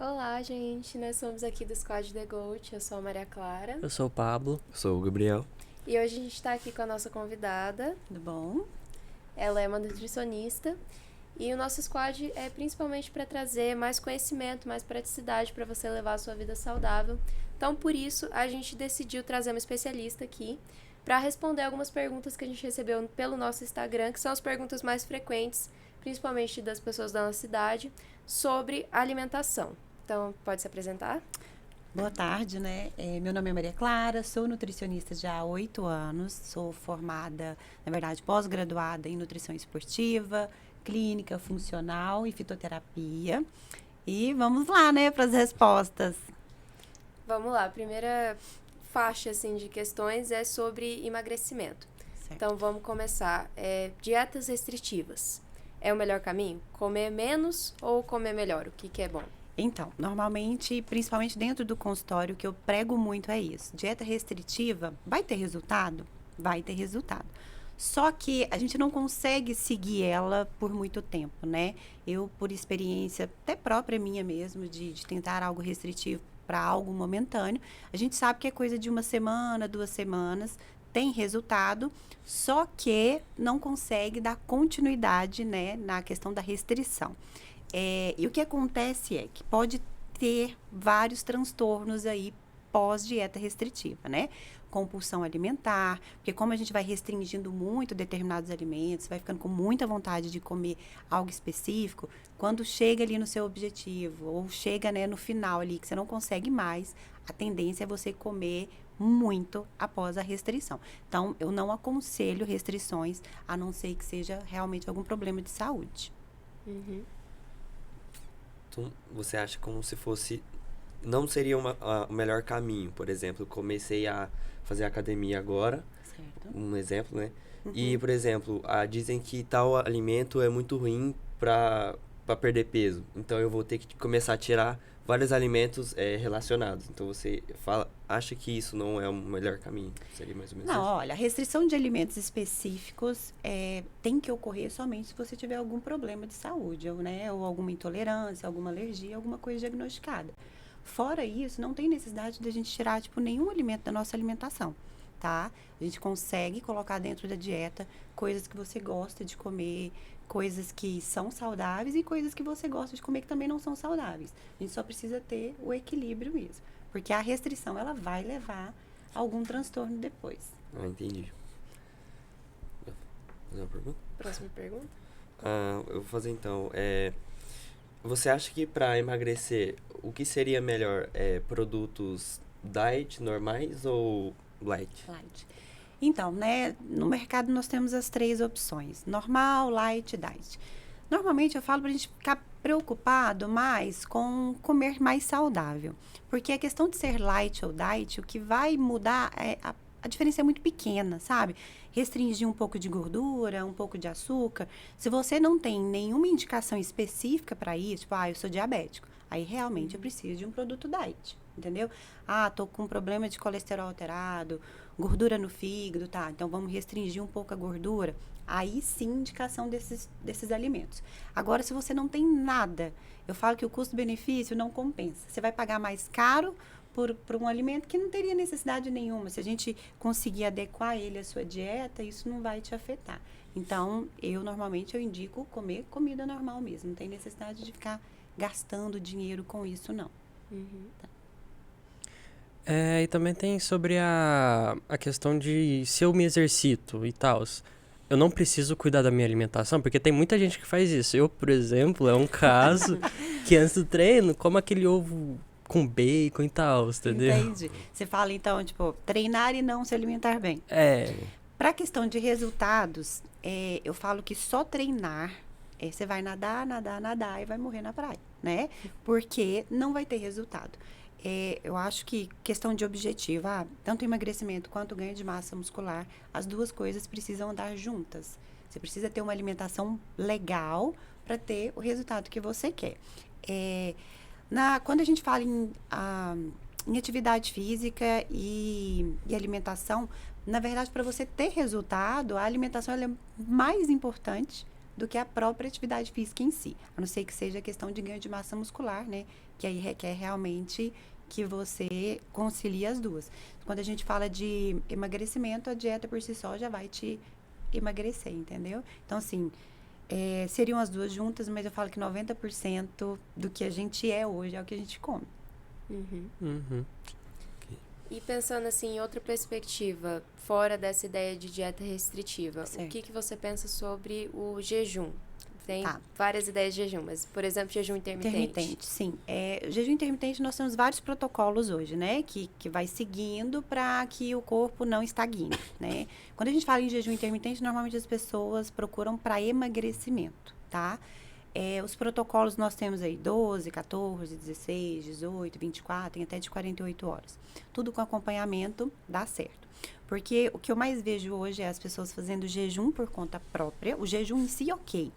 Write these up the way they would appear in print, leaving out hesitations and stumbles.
Olá, gente. Nós somos aqui do Squad The Goat. Eu sou a Maria Clara. Eu sou o Pablo. Sou o Gabriel. E hoje a gente está aqui com a nossa convidada. Tudo bom? Ela é uma nutricionista. E o nosso squad é principalmente para trazer mais conhecimento, mais praticidade para você levar a sua vida saudável. Então, por isso, a gente decidiu trazer uma especialista aqui para responder algumas perguntas que a gente recebeu pelo nosso Instagram, que são as perguntas mais frequentes, principalmente das pessoas da nossa cidade, sobre alimentação. Então, pode se apresentar? Boa tarde, né? Meu nome é Maria Clara, sou nutricionista já há 8 anos, sou formada, na verdade, pós-graduada em nutrição esportiva, clínica, funcional e fitoterapia. E vamos lá, né, para as respostas. Vamos lá, a primeira faixa assim, de questões é sobre emagrecimento. Certo. Então, vamos começar. Dietas restritivas. É o melhor caminho? Comer menos ou comer melhor? O que é bom? Então, normalmente, principalmente dentro do consultório, o que eu prego muito é isso. Dieta restritiva vai ter resultado? Vai ter resultado. Só que a gente não consegue seguir ela por muito tempo, né? Eu, por experiência até própria minha mesmo, de tentar algo restritivo para algo momentâneo, a gente sabe que é coisa de 1 semana, 2 semanas, tem resultado, só que não consegue dar continuidade, né, na questão da restrição. E o que acontece é que pode ter vários transtornos aí pós-dieta restritiva, né? Compulsão alimentar, porque como a gente vai restringindo muito determinados alimentos, vai ficando com muita vontade de comer algo específico, quando chega ali no seu objetivo, ou chega, né, no final ali, que você não consegue mais, a tendência é você comer muito após a restrição. Então, eu não aconselho restrições, a não ser que seja realmente algum problema de saúde. Uhum. Então, você acha como se fosse... Não seria o melhor caminho, por exemplo. Eu comecei a fazer academia agora, Certo. um exemplo, né? Uhum. E, por exemplo, dizem que tal alimento é muito ruim para perder peso. Então, eu vou ter que começar a tirar vários alimentos relacionados. Então, você acha que isso não é o melhor caminho? Seria mais ou menos Não, isso? olha, a restrição de alimentos específicos tem que ocorrer somente se você tiver algum problema de saúde, ou alguma intolerância, alguma alergia, alguma coisa diagnosticada. Fora isso, não tem necessidade de a gente tirar, nenhum alimento da nossa alimentação, tá? A gente consegue colocar dentro da dieta coisas que você gosta de comer, coisas que são saudáveis e coisas que você gosta de comer que também não são saudáveis. A gente só precisa ter o equilíbrio mesmo, porque a restrição, ela vai levar a algum transtorno depois. Entendi. Fazer uma pergunta? Próxima pergunta. Eu vou fazer então. Você acha que para emagrecer, o que seria melhor? Produtos diet normais ou light? Light. Então, né, no mercado nós temos as 3 opções: normal, light e diet. Normalmente eu falo para a gente ficar preocupado mais com comer mais saudável. Porque a questão de ser light ou diet, o que vai mudar a diferença é muito pequena, sabe? Restringir um pouco de gordura, um pouco de açúcar. Se você não tem nenhuma indicação específica para isso, tipo, eu sou diabético, aí realmente eu preciso de um produto diet, entendeu? Tô com problema de colesterol alterado, gordura no fígado, tá? Então vamos restringir um pouco a gordura. Aí sim, indicação desses alimentos. Agora, se você não tem nada, eu falo que o custo-benefício não compensa. Você vai pagar mais caro por um alimento que não teria necessidade nenhuma. Se a gente conseguir adequar ele à sua dieta, isso não vai te afetar. Então, normalmente eu indico comer comida normal mesmo. Não tem necessidade de ficar gastando dinheiro com isso, não. Uhum. Tá. E também tem sobre a questão de se eu me exercito e tal. Eu não preciso cuidar da minha alimentação, porque tem muita gente que faz isso. Eu, por exemplo, é um caso que antes do treino, como aquele ovo com bacon e tal, entendeu? Entendi. Você fala, então, treinar e não se alimentar bem. Para a questão de resultados, eu falo que só treinar, você vai nadar, nadar, nadar e vai morrer na praia, né? Porque não vai ter resultado. Eu acho que questão de objetivo, tanto emagrecimento quanto ganho de massa muscular, as duas coisas precisam andar juntas. Você precisa ter uma alimentação legal para ter o resultado que você quer. Quando a gente fala em atividade física e alimentação, na verdade, para você ter resultado, a alimentação ela é mais importante do que a própria atividade física em si. A não ser que seja questão de ganho de massa muscular, né? Que aí requer realmente que você concilie as duas. Quando a gente fala de emagrecimento, a dieta por si só já vai te emagrecer, entendeu? Então, assim, seriam as duas juntas, mas eu falo que 90% do que a gente é hoje é o que a gente come. Uhum. E pensando assim, em outra perspectiva, fora dessa ideia de dieta restritiva, Certo. o que você pensa sobre o jejum? Tem Tá. várias ideias de jejum, mas, por exemplo, jejum intermitente. Sim. Jejum intermitente, nós temos vários protocolos hoje, né? Que vai seguindo para que o corpo não estagne, né? Quando a gente fala em jejum intermitente, normalmente as pessoas procuram para emagrecimento, tá? Os protocolos nós temos aí 12, 14, 16, 18, 24, tem até de 48 horas. Tudo com acompanhamento dá certo. Porque o que eu mais vejo hoje é as pessoas fazendo jejum por conta própria. O jejum em si, ok.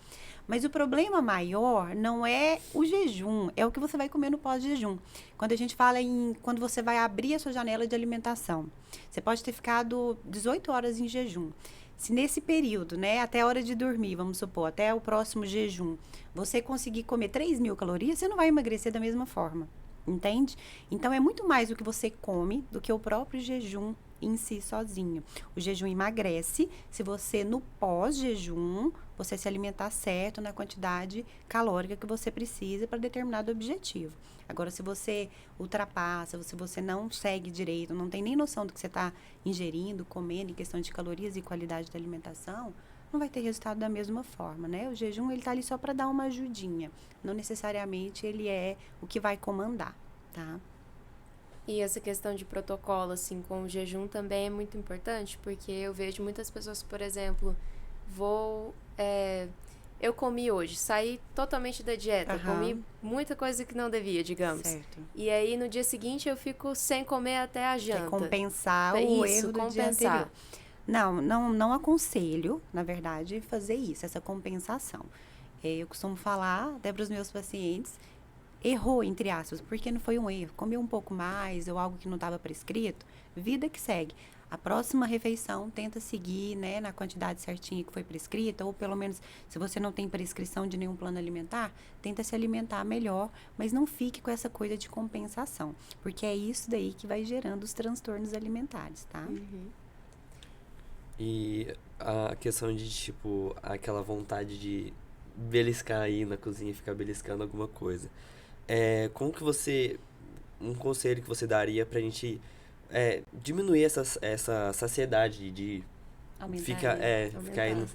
Mas o problema maior não é o jejum, é o que você vai comer no pós-jejum. Quando a gente fala quando você vai abrir a sua janela de alimentação, você pode ter ficado 18 horas em jejum. Se nesse período, né, até a hora de dormir, vamos supor, até o próximo jejum, você conseguir comer 3.000 calorias, você não vai emagrecer da mesma forma, entende? Então, é muito mais o que você come do que o próprio jejum em si sozinho. O jejum emagrece se você, no pós-jejum, você se alimentar certo na quantidade calórica que você precisa para determinado objetivo. Agora, se você ultrapassa, se você não segue direito, não tem nem noção do que você está ingerindo, comendo, em questão de calorias e qualidade da alimentação, não vai ter resultado da mesma forma, né? O jejum, ele tá ali só para dar uma ajudinha. Não necessariamente ele é o que vai comandar, tá? E essa questão de protocolo, assim, com o jejum também é muito importante, porque eu vejo muitas pessoas, por exemplo, eu comi hoje, saí totalmente da dieta, comi muita coisa que não devia, digamos. Certo. E aí, no dia seguinte, eu fico sem comer até a janta. Quer compensar o Isso, erro do dia anterior. Não aconselho, na verdade, fazer isso, essa compensação. Eu costumo falar até para os meus pacientes, errou, entre aspas, porque não foi um erro. Comeu um pouco mais ou algo que não estava prescrito, vida que segue. A próxima refeição tenta seguir, né, na quantidade certinha que foi prescrita, ou pelo menos, se você não tem prescrição de nenhum plano alimentar, tenta se alimentar melhor, mas não fique com essa coisa de compensação, porque é isso daí que vai gerando os transtornos alimentares, tá? E a questão de, tipo, aquela vontade de beliscar aí na cozinha e ficar beliscando alguma coisa. Como que um conselho que você daria pra gente diminuir essa saciedade de ficar aí no...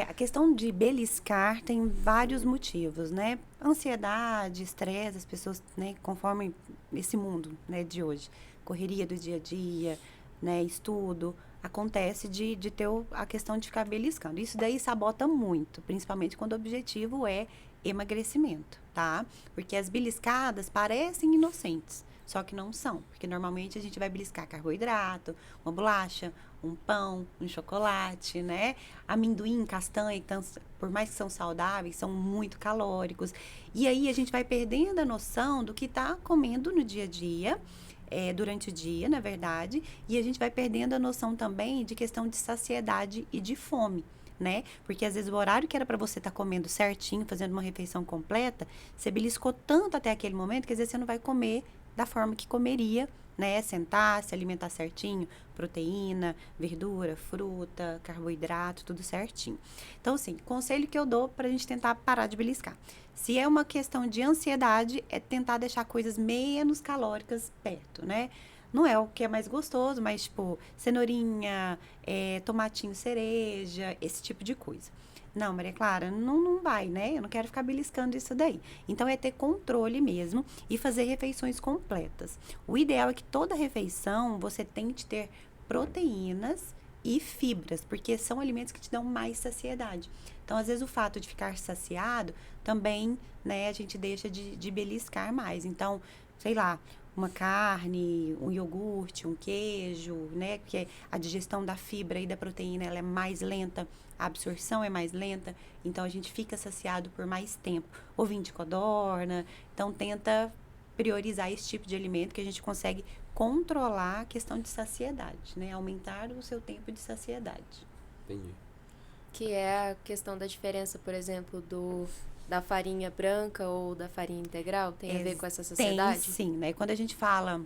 A questão de beliscar tem vários motivos, né? Ansiedade, estresse, as pessoas, né, conforme esse mundo, né, de hoje, correria do dia a dia, né, estudo, acontece de ter a questão de ficar beliscando. Isso daí sabota muito, principalmente quando o objetivo é emagrecimento, tá? Porque as beliscadas parecem inocentes, só que não são, porque normalmente a gente vai beliscar carboidrato, uma bolacha, um pão, um chocolate, né? Amendoim, castanha, então, por mais que são saudáveis, são muito calóricos. E aí a gente vai perdendo a noção do que tá comendo no dia a dia, durante o dia, na verdade, e a gente vai perdendo a noção também de questão de saciedade e de fome, né? Porque às vezes o horário que era para você estar comendo certinho, fazendo uma refeição completa, você beliscou tanto até aquele momento que às vezes você não vai comer da forma que comeria, né? Sentar, se alimentar certinho, proteína, verdura, fruta, carboidrato, tudo certinho. Então, assim, conselho que eu dou pra gente tentar parar de beliscar. Se é uma questão de ansiedade, é tentar deixar coisas menos calóricas perto, né? Não é o que é mais gostoso, mas, tipo, cenourinha, tomatinho cereja, esse tipo de coisa. Não, Maria Clara, não vai, né? Eu não quero ficar beliscando isso daí. Então, é ter controle mesmo e fazer refeições completas. O ideal é que toda refeição você tente ter proteínas e fibras, porque são alimentos que te dão mais saciedade. Então, às vezes, o fato de ficar saciado também, né, a gente deixa de beliscar mais. Então, sei lá, uma carne, um iogurte, um queijo, né? Porque a digestão da fibra e da proteína, ela é mais lenta, a absorção é mais lenta, então a gente fica saciado por mais tempo. Ovinho de codorna, então tenta priorizar esse tipo de alimento que a gente consegue controlar a questão de saciedade, né? Aumentar o seu tempo de saciedade. Entendi. que é a questão da diferença, por exemplo, da farinha branca ou da farinha integral? Tem a ver com essa saciedade? Tem, sim, né? Quando a gente fala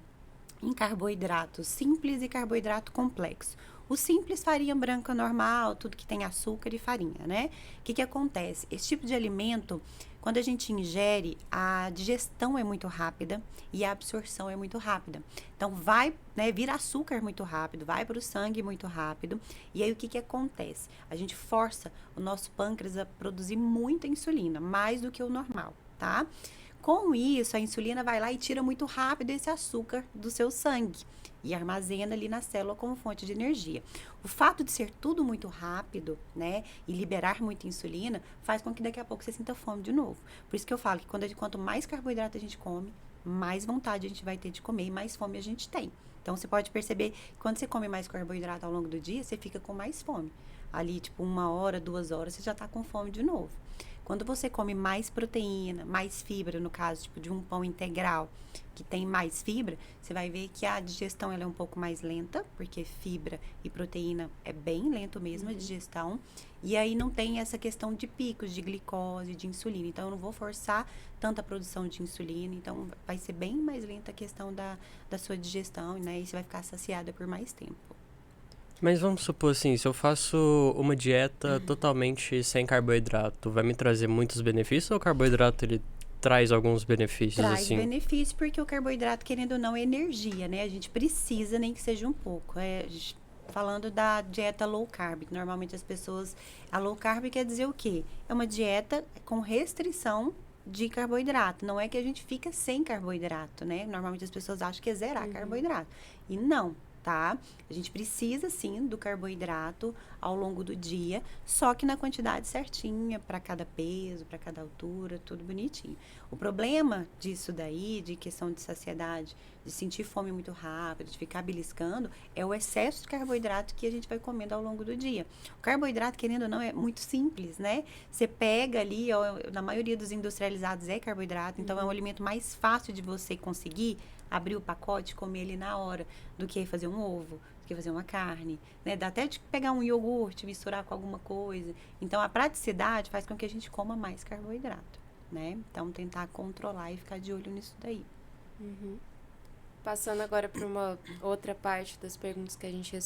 em carboidrato simples e carboidrato complexo. O simples, farinha branca normal, tudo que tem açúcar e farinha, né? O que acontece? Esse tipo de alimento, quando a gente ingere, a digestão é muito rápida e a absorção é muito rápida. Então, vai, né, vira açúcar muito rápido, vai para o sangue muito rápido. E aí, o que acontece? A gente força o nosso pâncreas a produzir muita insulina, mais do que o normal, tá? Com isso, a insulina vai lá e tira muito rápido esse açúcar do seu sangue e armazena ali na célula como fonte de energia. O fato de ser tudo muito rápido, né, e liberar muita insulina, faz com que daqui a pouco você sinta fome de novo. Por isso que eu falo que quanto mais carboidrato a gente come, mais vontade a gente vai ter de comer e mais fome a gente tem. Então, você pode perceber que quando você come mais carboidrato ao longo do dia, você fica com mais fome. Ali, tipo, 1 hora, 2 horas, você já tá com fome de novo. Quando você come mais proteína, mais fibra, no caso, tipo, de um pão integral, que tem mais fibra, você vai ver que a digestão ela é um pouco mais lenta, porque fibra e proteína é bem lento mesmo a digestão. E aí não tem essa questão de picos de glicose, de insulina. Então, eu não vou forçar tanta produção de insulina. Então, vai ser bem mais lenta a questão da sua digestão, né? E você vai ficar saciada por mais tempo. Mas vamos supor assim, se eu faço uma dieta totalmente sem carboidrato, vai me trazer muitos benefícios ou o carboidrato ele traz alguns benefícios Traz assim? benefício porque o carboidrato, querendo ou não, é energia, né? A gente precisa, nem que seja um pouco. Falando da dieta low carb, que normalmente as pessoas... A low carb quer dizer o quê? É uma dieta com restrição de carboidrato. Não é que a gente fica sem carboidrato, né? Normalmente as pessoas acham que é zerar carboidrato. E não, tá? A gente precisa, sim, do carboidrato ao longo do dia, só que na quantidade certinha, para cada peso, para cada altura, tudo bonitinho. O problema disso daí, de questão de saciedade, de sentir fome muito rápido, de ficar beliscando, é o excesso de carboidrato que a gente vai comendo ao longo do dia. O carboidrato, querendo ou não, é muito simples, né? Você pega ali, ó, na maioria dos industrializados é carboidrato, então é um alimento mais fácil de você conseguir abrir o pacote e comer ele na hora, do que fazer um ovo, do que fazer uma carne, né? Dá até de pegar um iogurte, misturar com alguma coisa. Então, a praticidade faz com que a gente coma mais carboidrato, né? Então, tentar controlar e ficar de olho nisso daí. Passando agora para uma outra parte das perguntas que a gente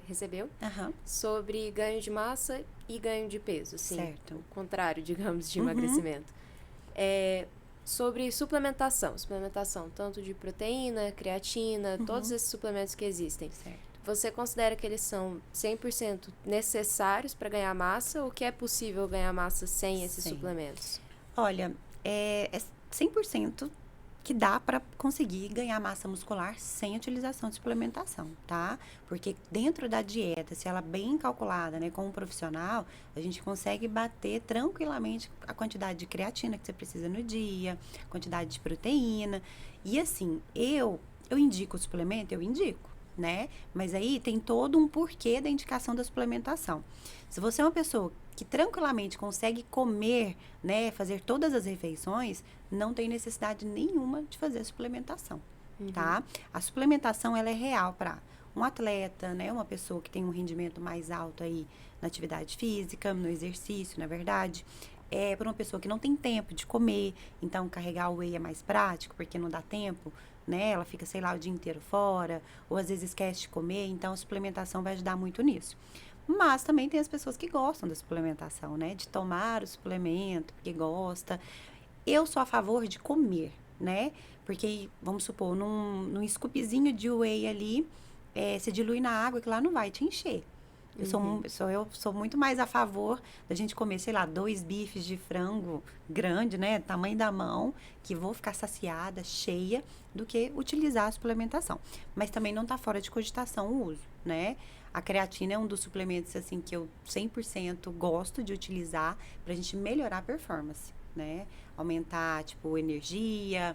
recebeu, sobre ganho de massa e ganho de peso, assim, Certo. o contrário, digamos, de emagrecimento. Sobre suplementação, tanto de proteína, creatina, todos esses suplementos que existem. Certo. Você considera que eles são 100% necessários para ganhar massa ou que é possível ganhar massa sem esses suplementos? Olha, é 100% que dá para conseguir ganhar massa muscular sem utilização de suplementação, tá? Porque dentro da dieta, se ela é bem calculada, né, com um profissional, a gente consegue bater tranquilamente a quantidade de creatina que você precisa no dia, quantidade de proteína. E assim, eu indico o suplemento? Eu indico, né? Mas aí tem todo um porquê da indicação da suplementação. Se você é uma pessoa que tranquilamente consegue comer, né, fazer todas as refeições, não tem necessidade nenhuma de fazer a suplementação, tá? A suplementação, ela é real para um atleta, né, uma pessoa que tem um rendimento mais alto aí na atividade física, no exercício, na verdade. É para uma pessoa que não tem tempo de comer, então carregar o whey é mais prático, porque não dá tempo, né? Ela fica, sei lá, o dia inteiro fora, ou às vezes esquece de comer, então a suplementação vai ajudar muito nisso. Mas também tem as pessoas que gostam da suplementação, né? De tomar o suplemento, porque gosta. Eu sou a favor de comer, né? Porque, vamos supor, num scoopzinho de whey ali, você dilui na água, que lá não vai te encher. Eu sou muito mais a favor da gente comer, sei lá, 2 bifes de frango grande, né? Tamanho da mão, que vou ficar saciada, cheia, do que utilizar a suplementação. Mas também não tá fora de cogitação o uso, né? A creatina é um dos suplementos, assim, que eu 100% gosto de utilizar pra gente melhorar a performance, né? Aumentar, tipo, energia,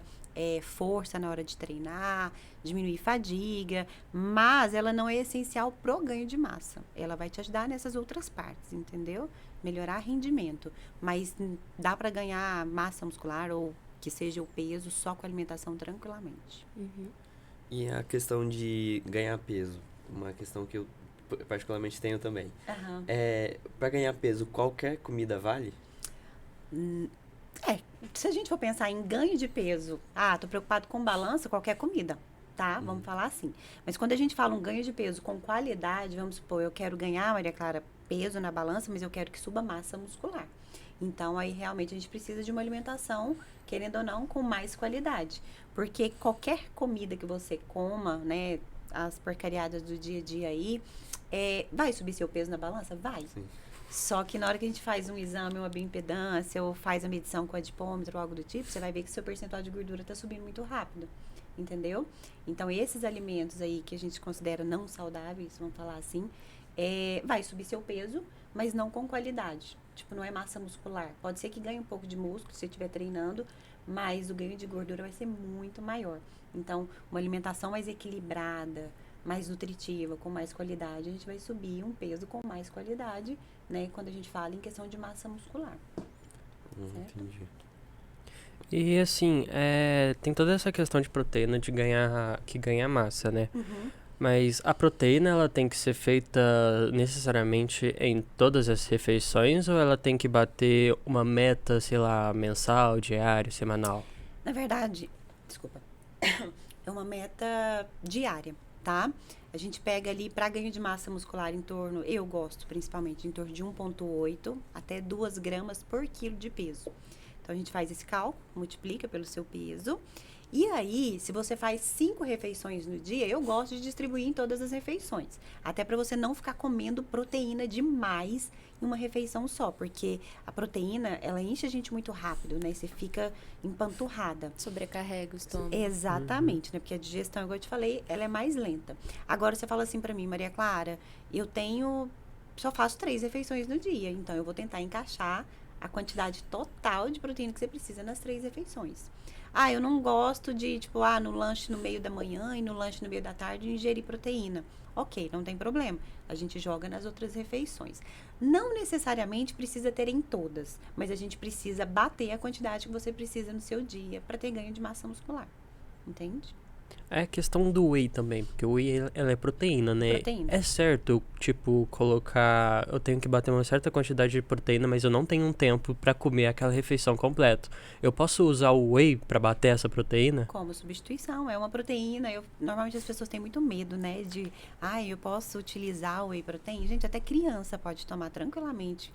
força na hora de treinar, diminuir fadiga, mas ela não é essencial pro ganho de massa. Ela vai te ajudar nessas outras partes, entendeu? Melhorar rendimento, mas dá para ganhar massa muscular ou que seja o peso só com alimentação tranquilamente. E a questão de ganhar peso, uma questão que eu particularmente tenho também. Aham. Para ganhar peso, qualquer comida vale? Se a gente for pensar em ganho de peso, tô preocupado com balança, qualquer comida, tá? Vamos falar assim. Mas quando a gente fala um ganho de peso com qualidade, vamos supor, eu quero ganhar, Maria Clara, peso na balança, mas eu quero que suba massa muscular. Então, aí realmente a gente precisa de uma alimentação, querendo ou não, com mais qualidade. Porque qualquer comida que você coma, né, as porcariadas do dia a dia aí, vai subir seu peso na balança? Vai. Sim. Só que na hora que a gente faz um exame, uma bioimpedância, ou faz a medição com adipômetro ou algo do tipo, você vai ver que seu percentual de gordura está subindo muito rápido, entendeu? Então, esses alimentos aí que a gente considera não saudáveis, vamos falar assim, vai subir seu peso, mas não com qualidade. Tipo, não é massa muscular. Pode ser que ganhe um pouco de músculo se você estiver treinando, mas o ganho de gordura vai ser muito maior. Então, uma alimentação mais equilibrada, mais nutritiva, com mais qualidade, a gente vai subir um peso com mais qualidade, né? Quando a gente fala em questão de massa muscular. Certo? Entendi. E assim, tem toda essa questão de proteína que ganha massa, né? Mas a proteína, ela tem que ser feita necessariamente em todas as refeições ou ela tem que bater uma meta, sei lá, mensal, diária, semanal? Na verdade, desculpa, é uma meta diária, tá? A gente pega ali para ganho de massa muscular eu gosto principalmente, em torno de 1,8 até 2 gramas por quilo de peso. Então, a gente faz esse cálculo, multiplica pelo seu peso. E aí, se você faz 5 refeições no dia, eu gosto de distribuir em todas as refeições. Até para você não ficar comendo proteína demais em uma refeição só. Porque a proteína, ela enche a gente muito rápido, né? Você fica empanturrada. Sobrecarrega o estômago. Exatamente, né? Porque a digestão, igual eu te falei, ela é mais lenta. Agora, você fala assim para mim, Maria Clara, só faço 3 refeições no dia. Então, eu vou tentar encaixar a quantidade total de proteína que você precisa nas 3 refeições. Eu não gosto de, no lanche no meio da manhã e no lanche no meio da tarde ingerir proteína. Ok, não tem problema. A gente joga nas outras refeições. Não necessariamente precisa ter em todas, mas a gente precisa bater a quantidade que você precisa no seu dia para ter ganho de massa muscular. Entende? É questão do whey também, porque o whey, ela é proteína, né? Proteína. É certo, eu tenho que bater uma certa quantidade de proteína, mas eu não tenho um tempo pra comer aquela refeição completa. Eu posso usar o whey pra bater essa proteína? Como substituição, é uma proteína. Normalmente as pessoas têm muito medo, né? Eu posso utilizar o whey protein. Gente, até criança pode tomar tranquilamente.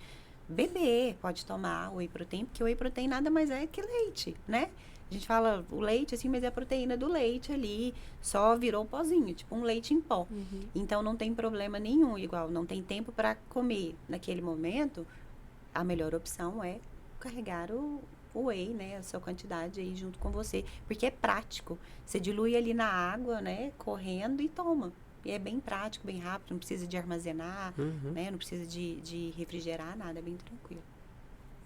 Bebê pode tomar whey protein, porque o whey protein nada mais é que leite, né? A gente fala o leite, assim, mas é a proteína do leite ali, só virou pozinho, tipo um leite em pó. Então, não tem problema nenhum, igual, não tem tempo para comer naquele momento, a melhor opção é carregar o whey, né, a sua quantidade aí junto com você, porque é prático. Você dilui ali na água, né, correndo e toma. E é bem prático, bem rápido, não precisa de armazenar, né, não precisa de refrigerar, nada, é bem tranquilo.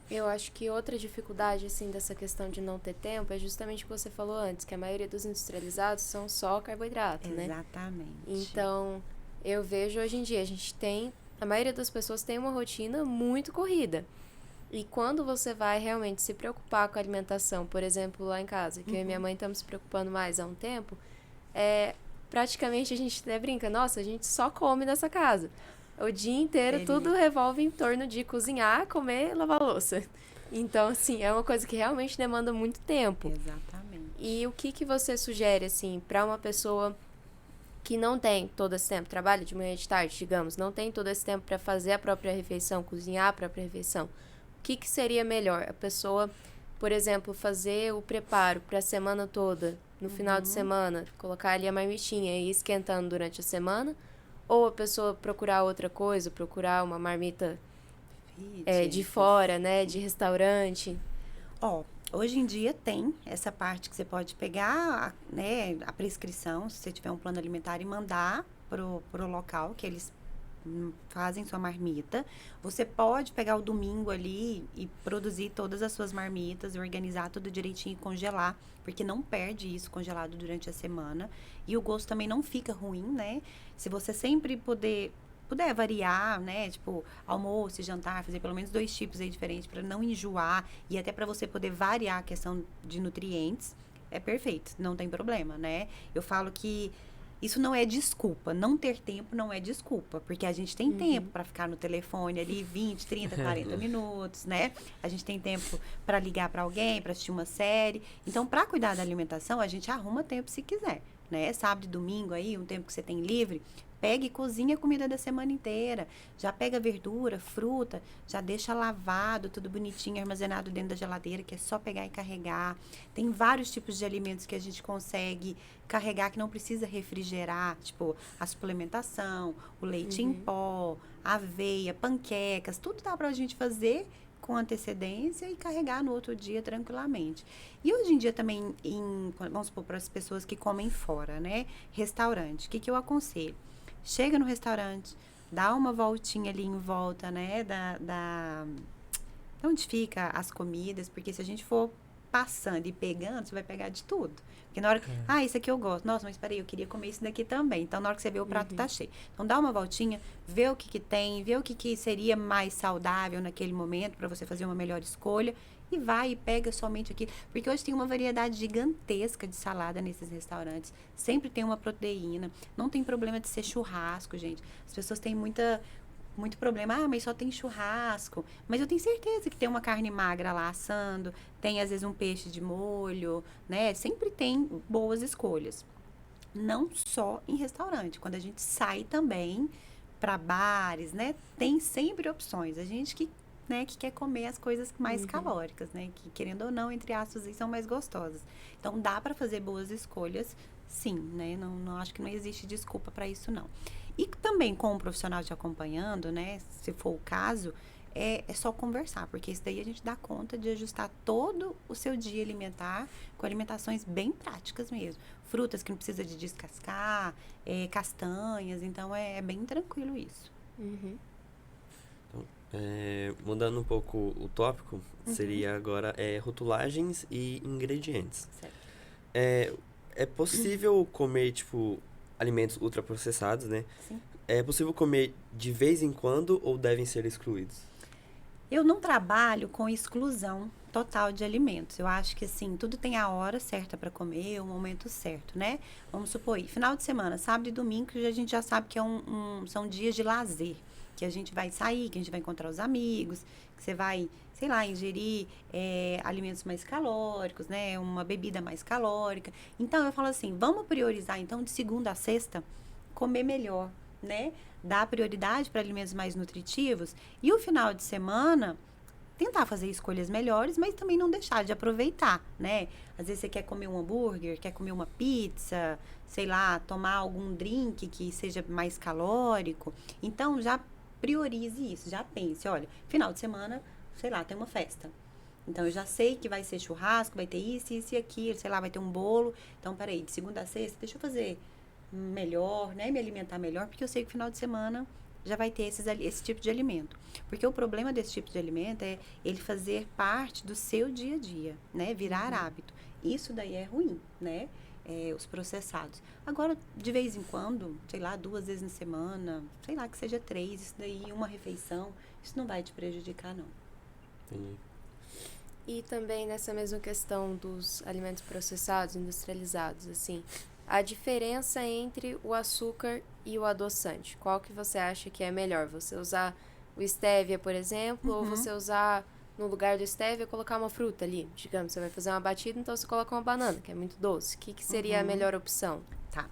Eu acho que outra dificuldade, assim, dessa questão de não ter tempo é justamente o que você falou antes, que a maioria dos industrializados são só carboidrato, né? Exatamente. Então, eu vejo hoje em dia, a maioria das pessoas tem uma rotina muito corrida. E quando você vai realmente se preocupar com a alimentação, por exemplo, lá em casa, que eu e minha mãe estamos se preocupando mais há um tempo, praticamente a gente até brinca, nossa, a gente só come nessa casa. O dia inteiro, tudo revolve em torno de cozinhar, comer, lavar louça. Então, assim, é uma coisa que realmente demanda muito tempo. Exatamente. E o que você sugere, assim, para uma pessoa que não tem todo esse tempo, trabalha de manhã e de tarde, digamos, não tem todo esse tempo para fazer a própria refeição, cozinhar a própria refeição? O que seria melhor? A pessoa, por exemplo, fazer o preparo para a semana toda, no final de semana, colocar ali a marmitinha e ir esquentando durante a semana? Ou a pessoa procurar outra coisa, procurar uma marmita de fora, né? De restaurante. Hoje em dia tem essa parte que você pode pegar, né? A prescrição, se você tiver um plano alimentar, e mandar pro local que eles fazem sua marmita. Você pode pegar o domingo ali e produzir todas as suas marmitas, organizar tudo direitinho e congelar, porque não perde isso congelado durante a semana. E o gosto também não fica ruim, né? Se você sempre puder variar, né? Tipo, almoço e jantar, fazer pelo menos 2 tipos aí diferentes para não enjoar e até para você poder variar a questão de nutrientes, é perfeito, não tem problema, né? Eu falo que Isso não é desculpa. Não ter tempo não é desculpa. Porque a gente tem tempo para ficar no telefone ali 20, 30, 40 minutos, né? A gente tem tempo para ligar para alguém, para assistir uma série. Então, para cuidar da alimentação, a gente arruma tempo se quiser, né? Sábado e domingo aí, um tempo que você tem livre, pega e cozinha a comida da semana inteira. Já pega verdura, fruta, já deixa lavado, tudo bonitinho, armazenado dentro da geladeira, que é só pegar e carregar. Tem vários tipos de alimentos que a gente consegue carregar, que não precisa refrigerar, tipo a suplementação, o leite em pó, aveia, panquecas, tudo dá pra gente fazer com antecedência e carregar no outro dia tranquilamente. E hoje em dia também, vamos supor, para as pessoas que comem fora, né? Restaurante, o que eu aconselho? Chega no restaurante, dá uma voltinha ali em volta, né, onde fica as comidas, porque se a gente for passando e pegando, você vai pegar de tudo. Porque na hora que, isso aqui eu gosto. Nossa, mas peraí, eu queria comer isso daqui também. Então, na hora que você vê, o prato tá cheio. Então, dá uma voltinha, vê o que tem, vê o que seria mais saudável naquele momento para você fazer uma melhor escolha. E vai e pega somente aquilo. Porque hoje tem uma variedade gigantesca de salada nesses restaurantes. Sempre tem uma proteína. Não tem problema de ser churrasco, gente. As pessoas têm muito problema. Mas só tem churrasco. Mas eu tenho certeza que tem uma carne magra lá assando. Tem, às vezes, um peixe de molho, né? Sempre tem boas escolhas. Não só em restaurante. Quando a gente sai também para bares, né? Tem sempre opções. A gente que quer comer as coisas mais calóricas, né? Que, querendo ou não, entre aspas, são mais gostosas. Então, dá para fazer boas escolhas, sim, né? Não acho que não existe desculpa para isso, não. E também com um profissional te acompanhando, né? Se for o caso, é só conversar, porque isso daí a gente dá conta de ajustar todo o seu dia alimentar com alimentações bem práticas mesmo. Frutas que não precisa de descascar, castanhas, então é bem tranquilo isso. Mudando um pouco o tópico, seria agora rotulagens e ingredientes. Certo. É possível comer, tipo, alimentos ultraprocessados, né? Sim. É possível comer de vez em quando ou devem ser excluídos? Eu não trabalho com exclusão total de alimentos. Eu acho que, assim, tudo tem a hora certa para comer, o momento certo, né? Vamos supor, final de semana, sábado e domingo, que a gente já sabe que são dias de lazer. Que a gente vai sair, que a gente vai encontrar os amigos, que você vai, sei lá, ingerir alimentos mais calóricos, né? Uma bebida mais calórica. Então, eu falo assim, vamos priorizar, então, de segunda a sexta, comer melhor, né? Dar prioridade para alimentos mais nutritivos. E o final de semana, tentar fazer escolhas melhores, mas também não deixar de aproveitar, né? Às vezes você quer comer um hambúrguer, quer comer uma pizza, sei lá, tomar algum drink que seja mais calórico. Então, já priorize isso, já pense, olha, final de semana, sei lá, tem uma festa. Então, eu já sei que vai ser churrasco, vai ter isso e aquilo, sei lá, vai ter um bolo. Então, peraí, de segunda a sexta, deixa eu fazer melhor, né? Me alimentar melhor, porque eu sei que final de semana já vai ter esse tipo de alimento. Porque o problema desse tipo de alimento é ele fazer parte do seu dia a dia, né? Virar hábito. Isso daí é ruim, né? Os processados. Agora, de vez em quando, sei lá, 2 vezes na semana, sei lá, que seja 3, isso daí, uma refeição, isso não vai te prejudicar, não. Entendi. E também nessa mesma questão dos alimentos processados, industrializados, assim, a diferença entre o açúcar e o adoçante. Qual que você acha que é melhor? Você usar o stevia, por exemplo, ou você usar, no lugar do stevia, colocar uma fruta ali? Digamos, você vai fazer uma batida, então você coloca uma banana, que é muito doce. O que seria a melhor opção? Tá.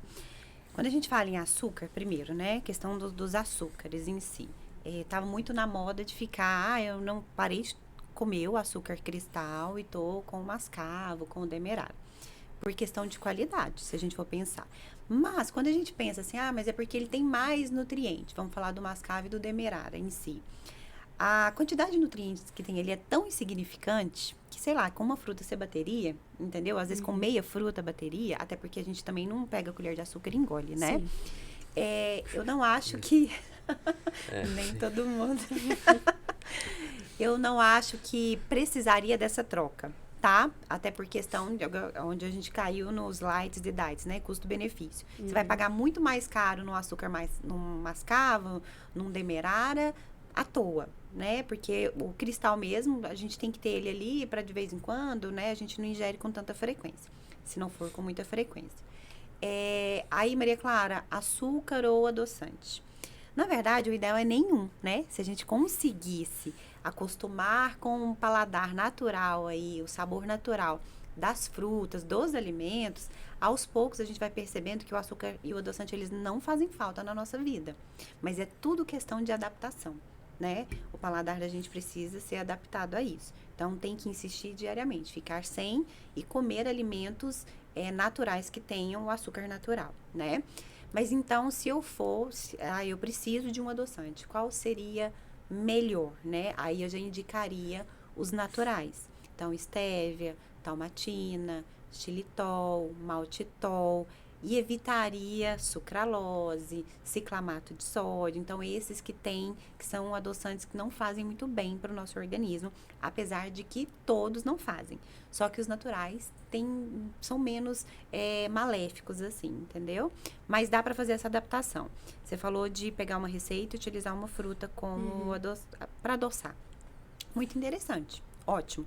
Quando a gente fala em açúcar, primeiro, né? Questão dos açúcares em si. Tava muito na moda de ficar, eu não parei de comer o açúcar cristal e tô com o mascavo, com o demerara. Por questão de qualidade, se a gente for pensar. Mas, quando a gente pensa assim, mas é porque ele tem mais nutrientes. Vamos falar do mascavo e do demerara em si. A quantidade de nutrientes que tem ali é tão insignificante que, sei lá, com uma fruta você bateria, entendeu? Às vezes com meia fruta bateria, até porque a gente também não pega a colher de açúcar e engole, né? Sim. Eu não acho que... Nem todo mundo. Eu não acho que precisaria dessa troca, tá? Até por questão de onde a gente caiu nos lights e diets, né? Custo-benefício. Você vai pagar muito mais caro no açúcar, num mascavo, num demerara, à toa, né? Porque o cristal mesmo, a gente tem que ter ele ali para de vez em quando, né? A gente não ingere com tanta frequência, se não for com muita frequência. Aí, Maria Clara, açúcar ou adoçante? Na verdade, o ideal é nenhum, né? Se a gente conseguisse acostumar com o paladar natural aí, o sabor natural das frutas, dos alimentos, aos poucos a gente vai percebendo que o açúcar e o adoçante, eles não fazem falta na nossa vida. Mas é tudo questão de adaptação, né? O paladar da gente precisa ser adaptado a isso. Então, tem que insistir diariamente, ficar sem e comer alimentos naturais que tenham o açúcar natural, né? Mas então, se eu fosse, eu preciso de um adoçante, qual seria melhor, né? Aí eu já indicaria os naturais. Então, estévia, talmatina, xilitol, maltitol, e evitaria sucralose, ciclamato de sódio. Então, esses que são adoçantes que não fazem muito bem para o nosso organismo, apesar de que todos não fazem. Só que os naturais são menos maléficos, assim, entendeu? Mas dá para fazer essa adaptação. Você falou de pegar uma receita e utilizar uma fruta como para adoçar. Muito interessante. Ótimo.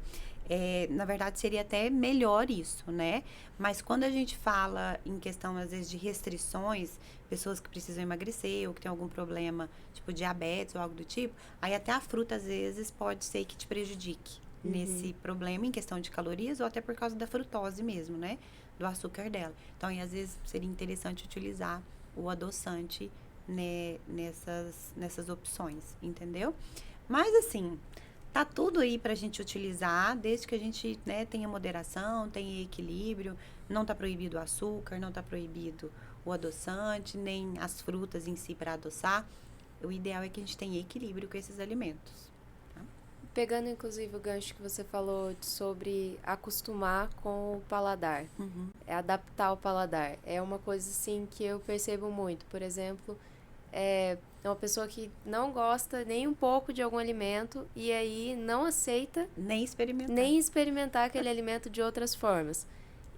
Na verdade, seria até melhor isso, né? Mas quando a gente fala em questão, às vezes, de restrições, pessoas que precisam emagrecer ou que tem algum problema, tipo diabetes ou algo do tipo, aí até a fruta, às vezes, pode ser que te prejudique nesse problema em questão de calorias ou até por causa da frutose mesmo, né? Do açúcar dela. Então, aí, às vezes, seria interessante utilizar o adoçante, né, nessas opções, entendeu? Mas, assim, tá tudo aí pra gente utilizar, desde que a gente, né, tenha moderação, tenha equilíbrio. Não tá proibido o açúcar, não tá proibido o adoçante, nem as frutas em si para adoçar. O ideal é que a gente tenha equilíbrio com esses alimentos. Pegando, inclusive, o gancho que você falou sobre acostumar com o paladar. É adaptar o paladar. É uma coisa, assim, que eu percebo muito. Por exemplo, é uma pessoa que não gosta nem um pouco de algum alimento e aí não aceita Nem experimentar aquele alimento de outras formas.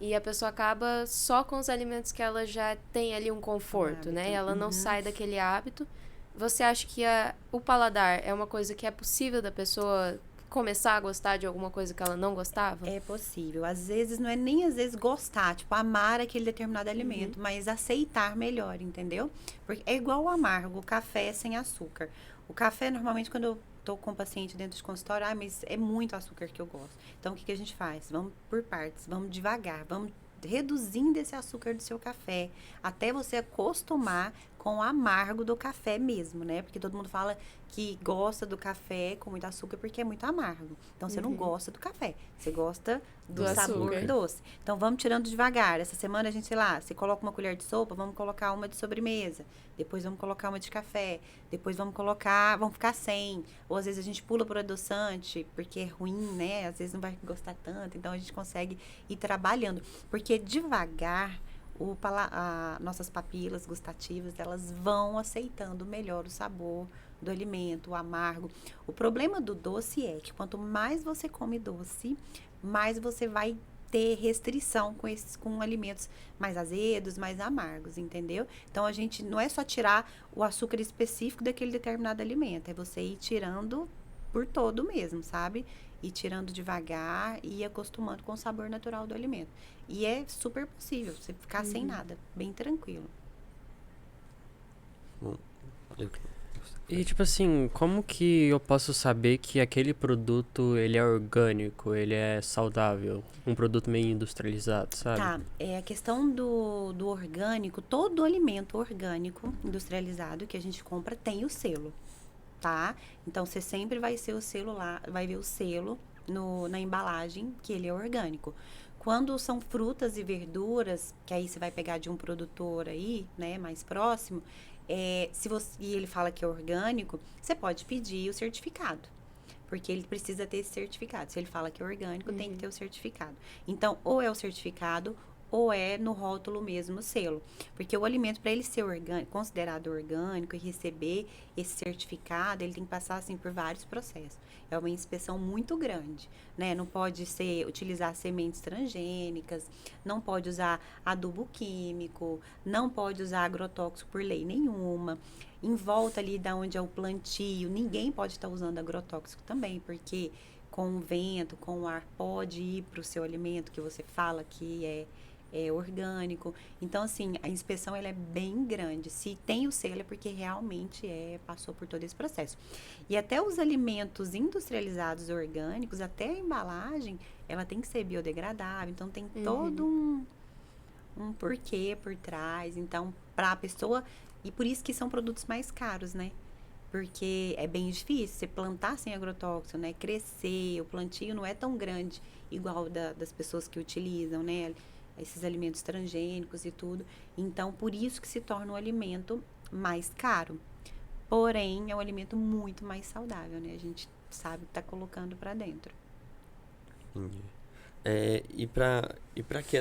E a pessoa acaba só com os alimentos que ela já tem ali um conforto, né? Ela não sai daquele hábito. Você acha que o paladar é uma coisa que é possível da pessoa começar a gostar de alguma coisa que ela não gostava? É possível. Às vezes, não é nem às vezes gostar, tipo, amar aquele determinado alimento, mas aceitar melhor, entendeu? Porque é igual o amargo, o café sem açúcar. O café, normalmente, quando eu tô com o paciente dentro de consultório, mas é muito açúcar que eu gosto. Então, o que a gente faz? Vamos por partes, vamos devagar, vamos reduzindo esse açúcar do seu café, até você acostumar com o amargo do café mesmo, né? Porque todo mundo fala que gosta do café com muito açúcar porque é muito amargo. Então, você não gosta do café, você gosta do sabor açúcar doce. Então, vamos tirando devagar. Essa semana, a gente, sei lá, você coloca uma colher de sopa, vamos colocar uma de sobremesa. Depois, vamos colocar uma de café. Depois, vamos ficar sem. Ou, às vezes, a gente pula por adoçante, porque é ruim, né? Às vezes, não vai gostar tanto. Então, a gente consegue ir trabalhando. Porque devagar, nossas papilas gustativas, elas vão aceitando melhor o sabor do alimento, o amargo. O problema do doce é que quanto mais você come doce, mais você vai ter restrição com alimentos mais azedos, mais amargos, entendeu? Então, a gente não é só tirar o açúcar específico daquele determinado alimento, é você ir tirando por todo mesmo, sabe? Ir tirando devagar e ir acostumando com o sabor natural do alimento. E é super possível você ficar sem nada, bem tranquilo. Bom, E, tipo assim, como que eu posso saber que aquele produto, ele é orgânico, ele é saudável? Um produto meio industrializado, sabe? Tá, a questão do orgânico, todo alimento orgânico industrializado que a gente compra tem o selo, tá? Então, você sempre vai ver o selo na embalagem que ele é orgânico. Quando são frutas e verduras, que aí você vai pegar de um produtor aí, né, mais próximo, e ele fala que é orgânico, você pode pedir o certificado. Porque ele precisa ter esse certificado. Se ele fala que é orgânico, tem que ter o certificado. Então, ou é o certificado, ou é no rótulo mesmo o selo. Porque o alimento, para ele ser considerado orgânico e receber esse certificado, ele tem que passar assim, por vários processos. É uma inspeção muito grande, né? Não pode utilizar sementes transgênicas, não pode usar adubo químico, não pode usar agrotóxico por lei nenhuma. Em volta ali da onde é o plantio, ninguém pode estar usando agrotóxico também, porque com o vento, com o ar, pode ir para o seu alimento que você fala que é é orgânico. Então, assim, a inspeção ela é bem grande. Se tem o selo é porque realmente passou por todo esse processo. E até os alimentos industrializados orgânicos, até a embalagem, ela tem que ser biodegradável. Então, tem todo um porquê por trás. Então, para a pessoa... E por isso que são produtos mais caros, né? Porque é bem difícil você plantar sem agrotóxico, né? Crescer, o plantio não é tão grande igual das pessoas que utilizam, né? Esses alimentos transgênicos e tudo. Então, por isso que se torna um alimento mais caro. Porém, é um alimento muito mais saudável, né? A gente sabe que tá colocando para dentro. Entendi. E pra que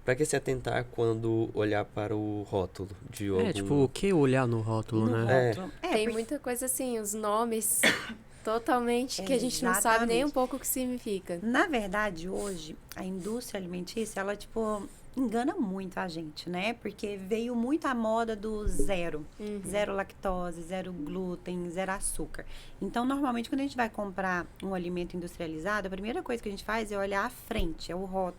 pra que se atentar quando olhar para o rótulo de algum... tipo, o que olhar no rótulo, No né? rótulo. Tem porque- muita coisa assim, os nomes totalmente que a gente não sabe nem um pouco o que significa. Na verdade, hoje, a indústria alimentícia, ela, tipo, engana muito a gente, né? Porque veio muito a moda do zero. Zero lactose, zero glúten, zero açúcar. Então, normalmente, quando a gente vai comprar um alimento industrializado, a primeira coisa que a gente faz é olhar a frente,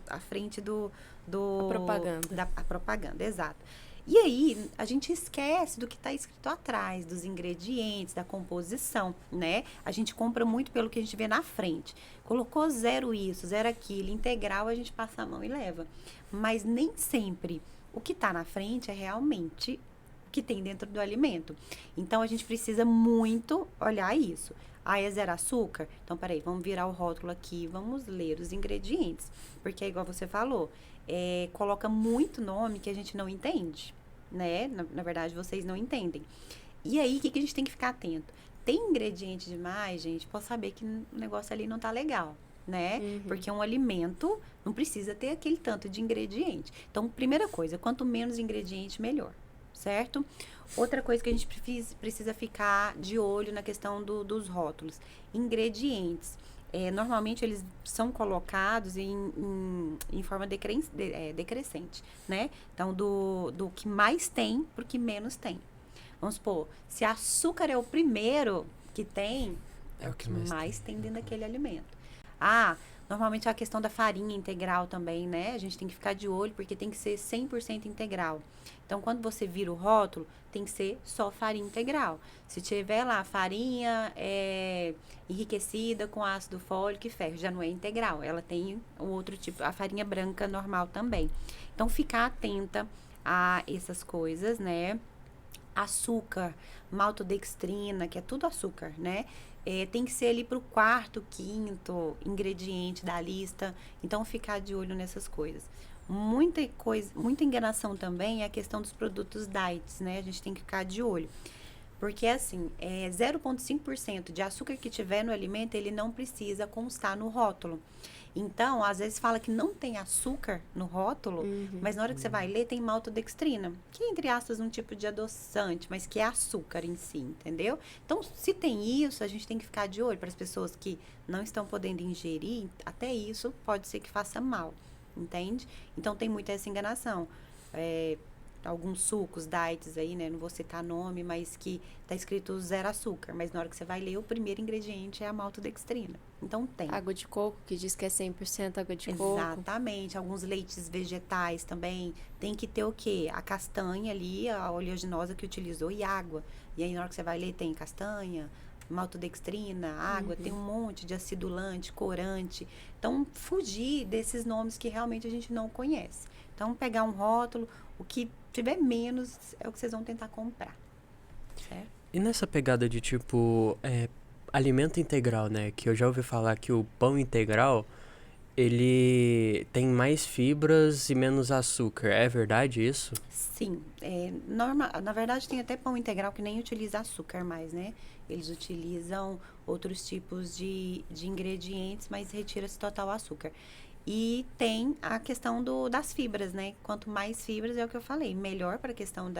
a frente A propaganda. A propaganda, exato. E aí, a gente esquece do que está escrito atrás, dos ingredientes, da composição, né? A gente compra muito pelo que a gente vê na frente. Colocou zero isso, zero aquilo, integral, a gente passa a mão e leva. Mas nem sempre o que está na frente é realmente o que tem dentro do alimento. Então, a gente precisa muito olhar isso. Ah, é zero açúcar? Então, peraí, vamos virar o rótulo aqui, vamos ler os ingredientes. Porque, igual você falou, coloca muito nome que a gente não entende, né? Na verdade, vocês não entendem. E aí, o que a gente tem que ficar atento? Tem ingrediente demais, gente, pode saber que o negócio ali não tá legal, né? Porque um alimento não precisa ter aquele tanto de ingrediente. Então, primeira coisa, quanto menos ingrediente, melhor, certo? Outra coisa que a gente precisa ficar de olho na questão dos rótulos. Ingredientes. Normalmente eles são colocados em forma decrescente, né? Então, do que mais tem pro que menos tem. Vamos supor, se açúcar é o primeiro que tem, é o que mais tem dentro daquele alimento. Ah, normalmente é a questão da farinha integral também, né? A gente tem que ficar de olho porque tem que ser 100% integral. Então, quando você vira o rótulo, tem que ser só farinha integral. Se tiver lá farinha enriquecida com ácido fólico e ferro, já não é integral. Ela tem um outro tipo, a farinha branca normal também. Então, ficar atenta a essas coisas, né? Açúcar, maltodextrina, que é tudo açúcar, né? Tem que ser ali para o quarto, quinto ingrediente da lista. Então, ficar de olho nessas coisas. Muita enganação também é a questão dos produtos diets, né? A gente tem que ficar de olho. Porque, assim, 0,5% de açúcar que tiver no alimento, ele não precisa constar no rótulo. Então, às vezes fala que não tem açúcar no rótulo, mas na hora que você vai ler, tem maltodextrina, que é, entre aspas, um tipo de adoçante, mas que é açúcar em si, entendeu? Então, se tem isso, a gente tem que ficar de olho para as pessoas que não estão podendo ingerir, até isso pode ser que faça mal, entende? Então, tem muita essa enganação. Alguns sucos, diets aí, né? Não vou citar nome, mas que tá escrito zero açúcar. Mas na hora que você vai ler, o primeiro ingrediente é a maltodextrina. Então, tem. Água de coco, que diz que é 100% água de coco. Exatamente. Alguns leites vegetais também. Tem que ter o quê? A castanha ali, a oleaginosa que utilizou e água. E aí, na hora que você vai ler, tem castanha, maltodextrina, água, tem um monte de acidulante, corante. Então, fugir desses nomes que realmente a gente não conhece. Então, pegar um rótulo, o que tiver menos é o que vocês vão tentar comprar, certo? E nessa pegada de tipo, alimento integral, né? Que eu já ouvi falar que o pão integral, ele tem mais fibras e menos açúcar. É verdade isso? Sim. Na verdade, tem até pão integral que nem utiliza açúcar mais, né? Eles utilizam outros tipos de ingredientes, mas retira-se total açúcar. E tem a questão das fibras, né? Quanto mais fibras, é o que eu falei, melhor para a questão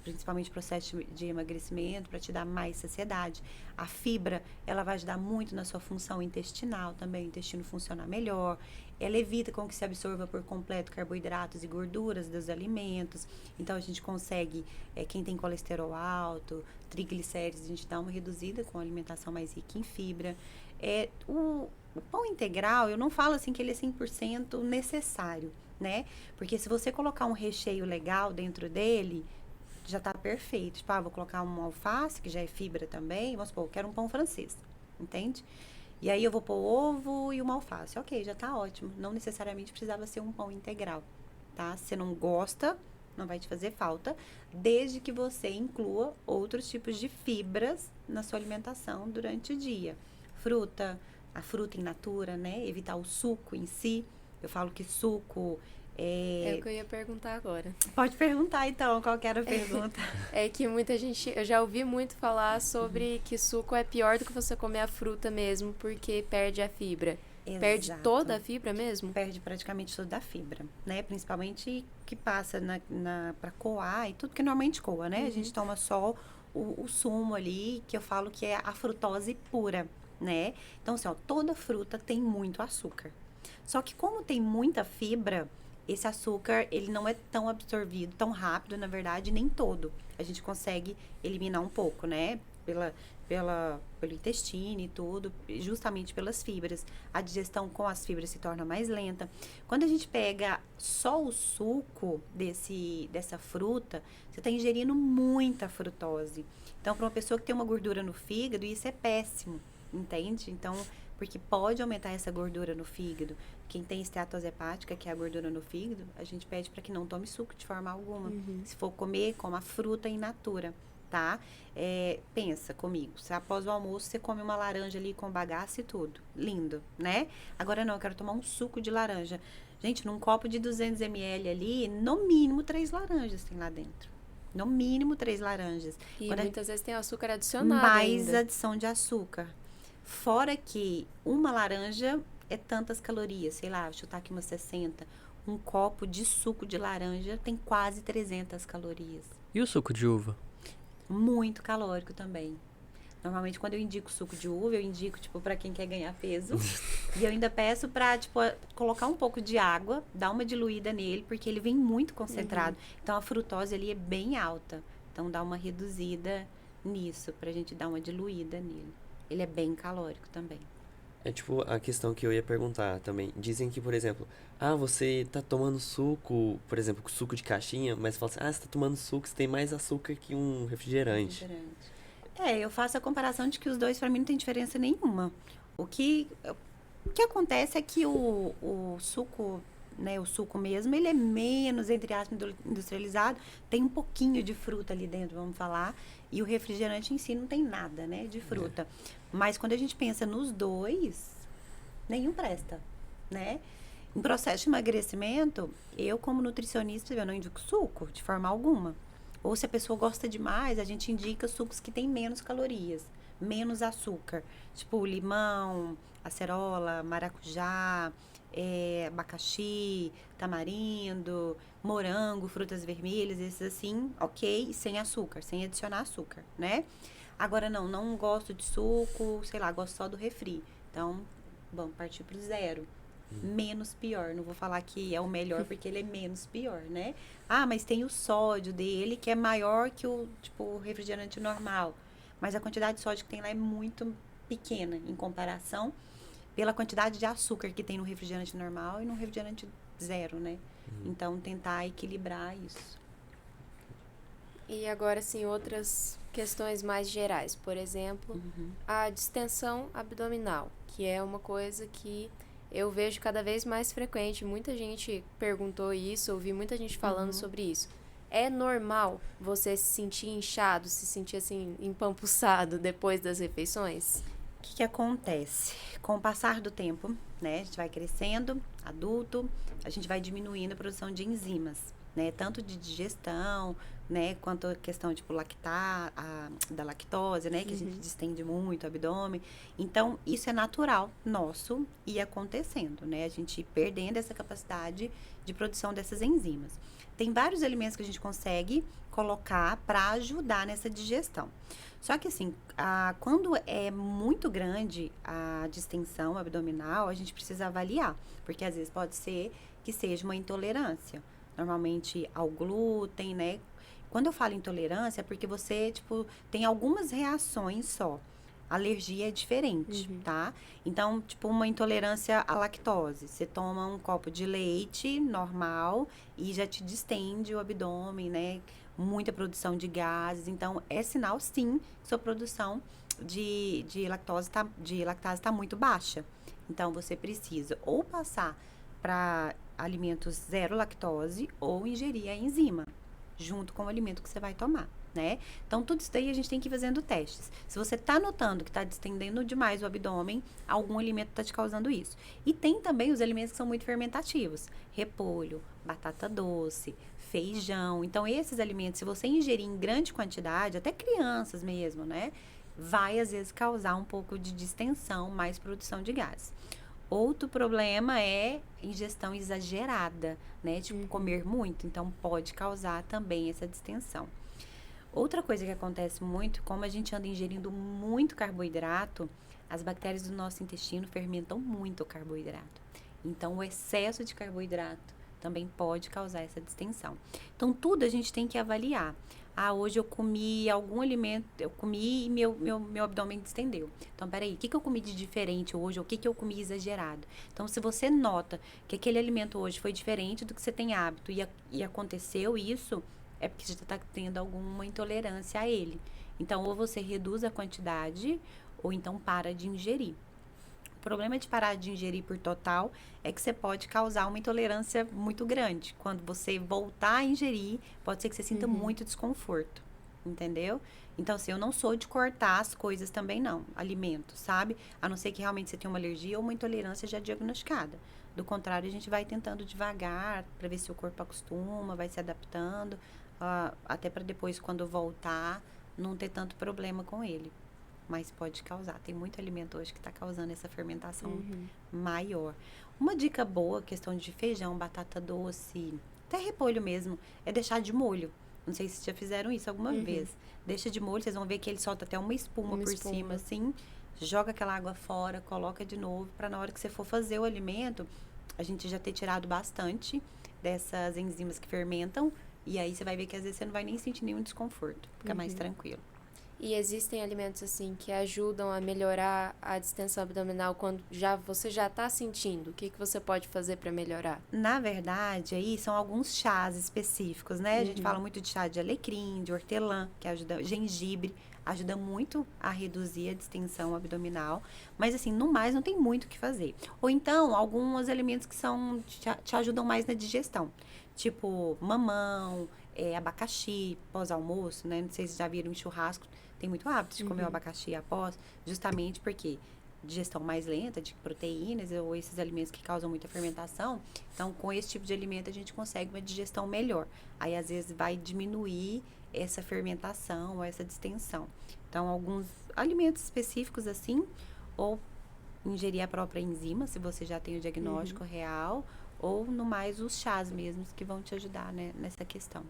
principalmente processo de emagrecimento, para te dar mais saciedade. A fibra, ela vai ajudar muito na sua função intestinal também, o intestino funcionar melhor. Ela evita com que se absorva por completo carboidratos e gorduras dos alimentos. Então, a gente consegue, quem tem colesterol alto, triglicéridos, a gente dá uma reduzida com a alimentação mais rica em fibra. o pão integral, eu não falo assim que ele é 100% necessário, né? Porque se você colocar um recheio legal dentro dele, já tá perfeito. Tipo, vou colocar um alface, que já é fibra também. Vamos supor, eu quero um pão francês, entende? E aí eu vou pôr ovo e uma alface. Ok, já tá ótimo. Não necessariamente precisava ser um pão integral, tá? Se você não gosta, não vai te fazer falta, desde que você inclua outros tipos de fibras na sua alimentação durante o dia. Fruta, a fruta in natura, né? Evitar o suco em si. Eu falo que suco É o que eu ia perguntar agora. Pode perguntar, então, qual que era a pergunta? É que muita gente... Eu já ouvi muito falar sobre que suco é pior do que você comer a fruta mesmo, porque perde a fibra. Perde Exato. toda a fibra mesmo? Perde praticamente toda a fibra, né? Principalmente que passa para coar e tudo que normalmente coa, né? A gente toma só o sumo ali, que eu falo que é a frutose pura, né? Então, assim, ó, toda fruta tem muito açúcar. Só que como tem muita fibra, esse açúcar, ele não é tão absorvido, tão rápido, na verdade, nem todo. A gente consegue eliminar um pouco, né? Pelo intestino e tudo, justamente pelas fibras. A digestão com as fibras se torna mais lenta. Quando a gente pega só o suco dessa fruta, você está ingerindo muita frutose. Então, para uma pessoa que tem uma gordura no fígado, isso é péssimo, entende? Então, porque pode aumentar essa gordura no fígado. Quem tem esteatose hepática, que é a gordura no fígado, a gente pede para que não tome suco de forma alguma. Se for comer, coma a fruta in natura, tá? Pensa comigo, se após o almoço você come uma laranja ali com bagaço e tudo, lindo, né? Agora não, eu quero tomar um suco de laranja. Gente, num copo de 200 ml ali, no mínimo 3 laranjas tem lá dentro. No mínimo 3 laranjas. E Quando muitas vezes tem açúcar adicionado mais ainda. adição de açúcar. Fora que uma laranja é tantas calorias, sei lá, vou chutar aqui umas 60. Um copo de suco de laranja tem quase 300 calorias. E o suco de uva? Muito calórico também. Normalmente, quando eu indico suco de uva, eu indico, tipo, pra quem quer ganhar peso. E eu ainda peço pra, tipo, colocar um pouco de água, dar uma diluída nele, porque ele vem muito concentrado. Então, a frutose ali é bem alta. Então, dá uma reduzida nisso, pra gente dar uma diluída nele. Ele é bem calórico também. É tipo a questão que eu ia perguntar também. Dizem que, por exemplo, você tá tomando suco, por exemplo, suco de caixinha, mas fala assim, você tá tomando suco, você tem mais açúcar que um refrigerante. Eu faço a comparação de que os dois, pra mim, não tem diferença nenhuma. O que acontece é que o suco, né, o suco mesmo, ele é menos, entre aspas, industrializado, tem um pouquinho de fruta ali dentro, vamos falar, e o refrigerante em si não tem nada, né, de fruta. Mas quando a gente pensa nos dois, nenhum presta, né? Em processo de emagrecimento, eu como nutricionista, eu não indico suco de forma alguma. Ou se a pessoa gosta demais, a gente indica sucos que têm menos calorias, menos açúcar. Tipo limão, acerola, maracujá, abacaxi, tamarindo, morango, frutas vermelhas, esses assim, ok, sem açúcar, sem adicionar açúcar, né? Agora não gosto de suco, sei lá, gosto só do refri. Então, vamos partir pro zero. Menos pior. Não vou falar que é o melhor porque ele é menos pior, né? Mas tem o sódio dele que é maior que o refrigerante normal. Mas a quantidade de sódio que tem lá é muito pequena em comparação pela quantidade de açúcar que tem no refrigerante normal e no refrigerante zero, né? Então, tentar equilibrar isso. E agora, sim, outras questões mais gerais. Por exemplo, a distensão abdominal, que é uma coisa que eu vejo cada vez mais frequente. Muita gente perguntou isso, ouvi muita gente falando sobre isso. É normal você se sentir inchado, se sentir assim, empampuçado depois das refeições? O que acontece? Com o passar do tempo, né? A gente vai crescendo, adulto, a gente vai diminuindo a produção de enzimas, né? Tanto de digestão, né? Quanto a questão, tipo, da lactose, né? Que a gente distende muito o abdômen. Então, isso é natural nosso e acontecendo, né? A gente perdendo essa capacidade de produção dessas enzimas. Tem vários alimentos que a gente consegue colocar para ajudar nessa digestão. Só que assim, quando é muito grande a distensão abdominal, a gente precisa avaliar, porque às vezes pode ser que seja uma intolerância, normalmente ao glúten, né? Quando eu falo intolerância, é porque você, tem algumas reações só. Alergia é diferente, tá? Então, tipo, uma intolerância à lactose. Você toma um copo de leite normal e já te distende o abdômen, né? Muita produção de gases. Então, é sinal, sim, que sua produção de lactase está muito baixa. Então, você precisa ou passar para alimentos zero lactose ou ingerir a enzima junto com o alimento que você vai tomar, né? Então, tudo isso daí a gente tem que ir fazendo testes. Se você tá notando que tá distendendo demais o abdômen, algum alimento tá te causando isso. E tem também os alimentos que são muito fermentativos. Repolho, batata doce, feijão. Então, esses alimentos, se você ingerir em grande quantidade, até crianças mesmo, né? Vai, às vezes, causar um pouco de distensão, mais produção de gases. Outro problema é ingestão exagerada, né? Tipo, comer muito. Então, pode causar também essa distensão. Outra coisa que acontece muito, como a gente anda ingerindo muito carboidrato, as bactérias do nosso intestino fermentam muito o carboidrato. Então, o excesso de carboidrato também pode causar essa distensão. Então, tudo a gente tem que avaliar. Ah, hoje eu comi algum alimento, eu comi e meu abdômen distendeu. Então, peraí, o que eu comi de diferente hoje? Ou o que eu comi exagerado? Então, se você nota que aquele alimento hoje foi diferente do que você tem hábito e aconteceu isso, é porque você está tendo alguma intolerância a ele. Então, ou você reduz a quantidade, ou então para de ingerir. O problema de parar de ingerir por total é que você pode causar uma intolerância muito grande. Quando você voltar a ingerir, pode ser que você sinta muito desconforto, entendeu? Então, assim, eu não sou de cortar as coisas também não, alimentos, sabe? A não ser que realmente você tenha uma alergia ou uma intolerância já diagnosticada. Do contrário, a gente vai tentando devagar para ver se o corpo acostuma, vai se adaptando, até para depois, quando voltar, não ter tanto problema com ele. Mas pode causar. Tem muito alimento hoje que está causando essa fermentação maior. Uma dica boa, questão de feijão, batata doce, até repolho mesmo, é deixar de molho. Não sei se já fizeram isso alguma vez. Deixa de molho, vocês vão ver que ele solta até uma espuma por cima, assim. Joga aquela água fora, coloca de novo, para na hora que você for fazer o alimento, a gente já ter tirado bastante dessas enzimas que fermentam. E aí você vai ver que às vezes você não vai nem sentir nenhum desconforto. Fica mais tranquilo. E existem alimentos assim que ajudam a melhorar a distensão abdominal quando você já está sentindo? O que você pode fazer para melhorar? Na verdade, aí são alguns chás específicos, né? A gente fala muito de chá de alecrim, de hortelã, que ajuda, gengibre, ajuda muito a reduzir a distensão abdominal. Mas assim, no mais, não tem muito o que fazer. Ou então, alguns alimentos que te ajudam mais na digestão. Tipo mamão, abacaxi, pós-almoço, né? Não sei se já viram em churrasco. Tem muito hábito de comer o abacaxi após, justamente porque digestão mais lenta de proteínas ou esses alimentos que causam muita fermentação. Então, com esse tipo de alimento, a gente consegue uma digestão melhor. Aí, às vezes, vai diminuir essa fermentação ou essa distensão. Então, alguns alimentos específicos, assim, ou ingerir a própria enzima, se você já tem o diagnóstico real, ou, no mais, os chás mesmos que vão te ajudar, né, nessa questão.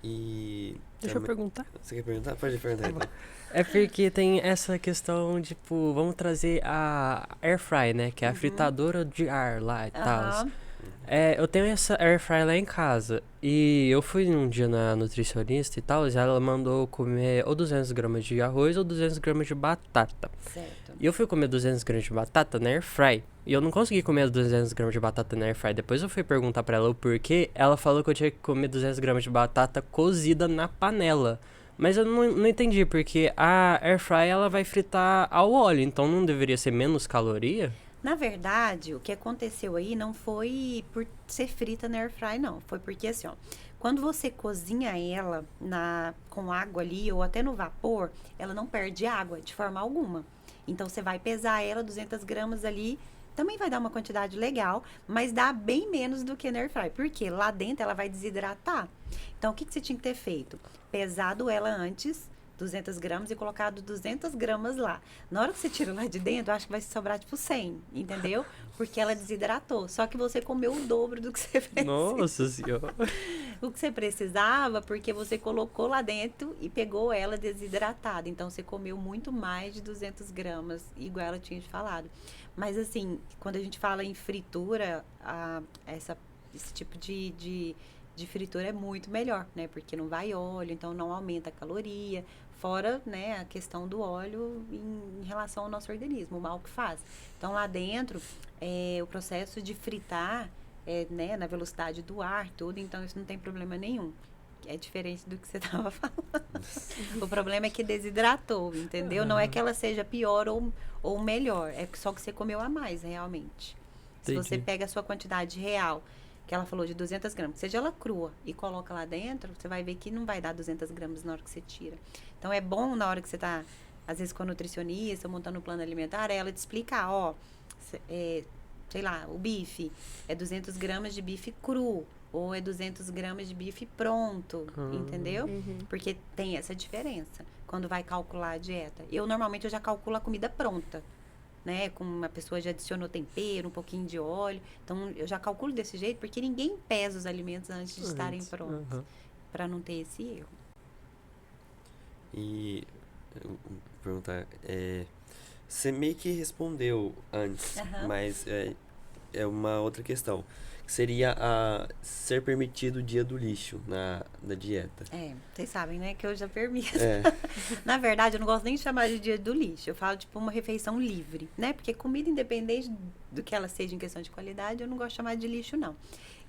E... Deixa eu perguntar. Você quer perguntar? Pode perguntar, então. É porque tem essa questão, tipo, vamos trazer a air fry, né? Que é a fritadora de ar lá e tal. Eu tenho essa air fry lá em casa. E eu fui um dia na nutricionista e tal, e ela mandou comer ou 200 gramas de arroz ou 200 gramas de batata. Certo. E eu fui comer 200 gramas de batata na air fry. E eu não consegui comer 200 gramas de batata na air fry. Depois eu fui perguntar pra ela o porquê. Ela falou que eu tinha que comer 200 gramas de batata cozida na panela. Mas eu não entendi, porque a air fry ela vai fritar ao óleo. Então não deveria ser menos caloria? Na verdade, o que aconteceu aí não foi por ser frita na air fry, não. Foi porque, assim, ó, quando você cozinha ela com água ali ou até no vapor, ela não perde água de forma alguma. Então, você vai pesar ela, 200 gramas ali, também vai dar uma quantidade legal, mas dá bem menos do que na air fry. Porque lá dentro ela vai desidratar. Então, o que você tinha que ter feito? Pesado ela antes, 200 gramas, e colocado 200 gramas lá. Na hora que você tira lá de dentro, eu acho que vai sobrar tipo 100, entendeu? Porque ela desidratou. Só que você comeu o dobro do que você fez. Nossa senhora. O que você precisava, porque você colocou lá dentro e pegou ela desidratada. Então, você comeu muito mais de 200 gramas, igual ela tinha te falado. Mas, assim, quando a gente fala em fritura, esse tipo de de fritura é muito melhor, né? Porque não vai óleo, então não aumenta a caloria. Fora, né, a questão do óleo em relação ao nosso organismo, o mal que faz. Então, lá dentro, o processo de fritar, né, na velocidade do ar, tudo, então isso não tem problema nenhum. É diferente do que você estava falando. O problema é que desidratou, entendeu? Não é que ela seja pior ou melhor, é só que você comeu a mais, realmente. Se você Entendi. pega a sua quantidade real, que ela falou de 200 gramas, seja ela crua e coloca lá dentro, você vai ver que não vai dar 200 gramas na hora que você tira. Então, é bom na hora que você está, às vezes, com a nutricionista, montando um plano alimentar, ela te explicar, ó, sei lá, o bife é 200 gramas de bife cru, ou é 200 gramas de bife pronto, entendeu? Porque tem essa diferença quando vai calcular a dieta. Normalmente, eu já calculo a comida pronta, né? Com uma pessoa já adicionou tempero, um pouquinho de óleo. Então, eu já calculo desse jeito, porque ninguém pesa os alimentos antes de estarem prontos, para não ter esse erro. E perguntar, você meio que respondeu antes, mas é uma outra questão. Seria ser permitido o dia do lixo na dieta. Vocês sabem, né, que eu já permito. É. Na verdade, eu não gosto nem de chamar de dia do lixo. Eu falo, tipo, uma refeição livre, né? Porque comida, independente do que ela seja em questão de qualidade, eu não gosto de chamar de lixo, não.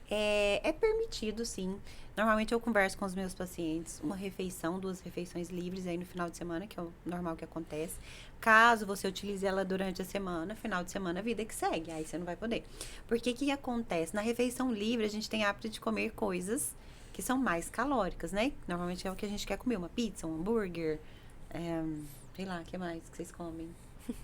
É permitido, sim. Normalmente eu converso com os meus pacientes, uma refeição, 2 refeições livres aí no final de semana, que é o normal que acontece. Caso você utilize ela durante a semana, final de semana, a vida que segue, aí você não vai poder. Porque o que acontece? Na refeição livre, a gente tem hábito de comer coisas que são mais calóricas, né? Normalmente é o que a gente quer comer, uma pizza, um hambúrguer, sei lá, o que mais que vocês comem?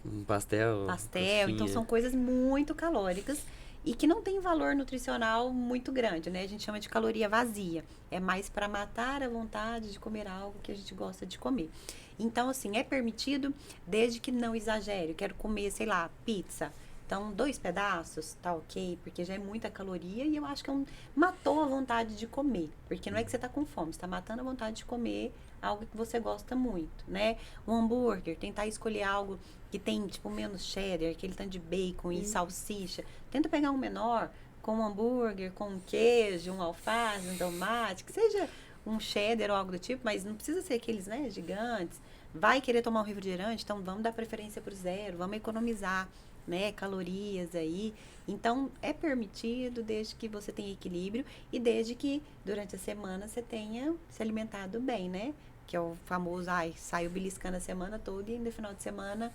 Um pastel. Pastel, então coxinha. são coisas muito calóricas e que não tem valor nutricional muito grande, né? A gente chama de caloria vazia. É mais para matar a vontade de comer algo que a gente gosta de comer. Então, assim, é permitido desde que não exagere. Eu quero comer, sei lá, pizza. Então, 2 pedaços, tá ok, porque já é muita caloria e eu acho que matou a vontade de comer. Porque não é que você tá com fome, você tá matando a vontade de comer algo que você gosta muito, né? Um hambúrguer, tentar escolher algo que tem, tipo, menos cheddar, aquele tanto de bacon e salsicha. Tenta pegar um menor, com um hambúrguer, com um queijo, um alface, um tomate, que seja um cheddar ou algo do tipo, mas não precisa ser aqueles, né, gigantes. Vai querer tomar um refrigerante, então vamos dar preferência pro 0, vamos economizar, né, calorias aí. Então, é permitido desde que você tenha equilíbrio e desde que durante a semana você tenha se alimentado bem, né? Que é o famoso, saiu beliscando a semana toda e no final de semana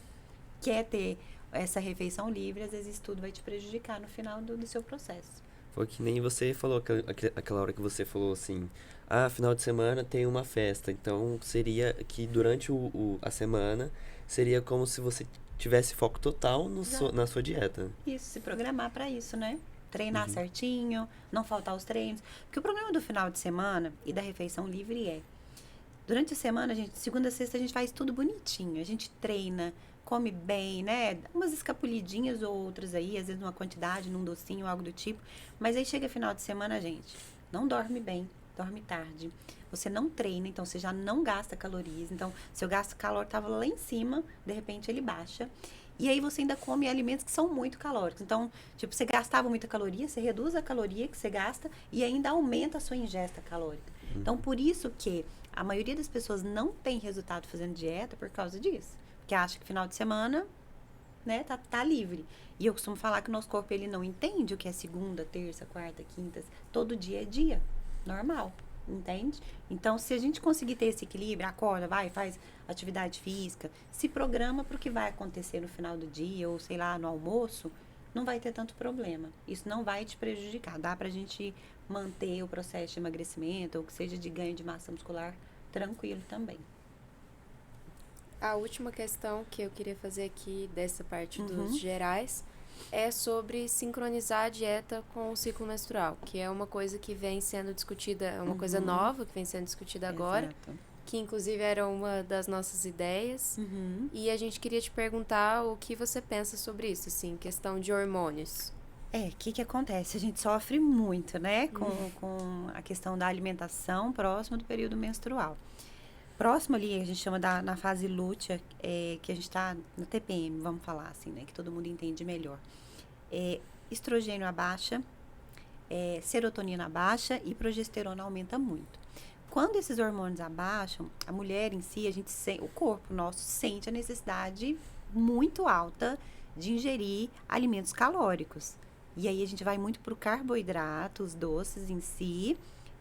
quer ter essa refeição livre, às vezes isso tudo vai te prejudicar no final do seu processo. Foi que nem você falou, aquela hora que você falou assim, final de semana tem uma festa, então seria que durante a semana, seria como se você tivesse foco total na sua dieta. Isso, se programar para isso, né? Treinar certinho, não faltar os treinos. Porque o problema do final de semana e da refeição livre durante a semana, segunda a sexta, a gente faz tudo bonitinho. A gente treina, come bem, né? Umas escapulidinhas ou outras aí, às vezes numa quantidade, num docinho, algo do tipo. Mas aí chega final de semana, gente, não dorme bem, dorme tarde. Você não treina, então você já não gasta calorias. Então, seu gasto calórico estava lá em cima, de repente ele baixa. E aí você ainda come alimentos que são muito calóricos. Então, tipo, você gastava muita caloria, você reduz a caloria que você gasta e ainda aumenta a sua ingesta calórica. Então, por isso que a maioria das pessoas não tem resultado fazendo dieta por causa disso. Porque acha que final de semana, né, tá livre. E eu costumo falar que o nosso corpo, ele não entende o que é segunda, terça, quarta, quinta. Todo dia é dia, normal, entende? Então, se a gente conseguir ter esse equilíbrio, acorda, faz atividade física, se programa para o que vai acontecer no final do dia, ou sei lá, no almoço, não vai ter tanto problema. Isso não vai te prejudicar. Dá pra gente manter o processo de emagrecimento, ou que seja de ganho de massa muscular, tranquilo também. A última questão que eu queria fazer aqui dessa parte dos gerais é sobre sincronizar a dieta com o ciclo menstrual, que é uma coisa que vem sendo discutida, é uma coisa nova que vem sendo discutida agora, que inclusive era uma das nossas ideias. E a gente queria te perguntar o que você pensa sobre isso, assim, questão de hormônios. O que acontece? A gente sofre muito, né, com a questão da alimentação próximo do período menstrual. Próximo ali, a gente chama na fase lútea, que a gente tá no TPM, vamos falar assim, né, que todo mundo entende melhor. Estrogênio abaixa, serotonina baixa e progesterona aumenta muito. Quando esses hormônios abaixam, a mulher em si, o corpo nosso sente a necessidade muito alta de ingerir alimentos calóricos. E aí a gente vai muito para o carboidrato, os doces em si,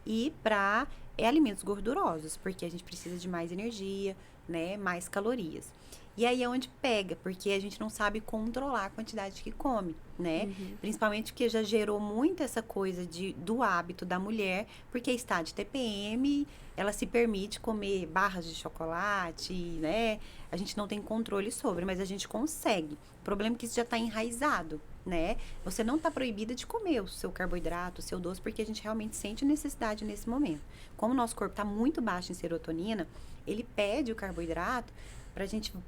e para alimentos gordurosos, porque a gente precisa de mais energia, né, mais calorias. E aí é onde pega, porque a gente não sabe controlar a quantidade que come, né? Principalmente porque já gerou muito essa coisa do hábito da mulher, porque está de TPM, ela se permite comer barras de chocolate, né? A gente não tem controle sobre, mas a gente consegue. O problema é que isso já está enraizado, né? Você não está proibida de comer o seu carboidrato, o seu doce, porque a gente realmente sente necessidade nesse momento. Como o nosso corpo está muito baixo em serotonina, ele pede o carboidrato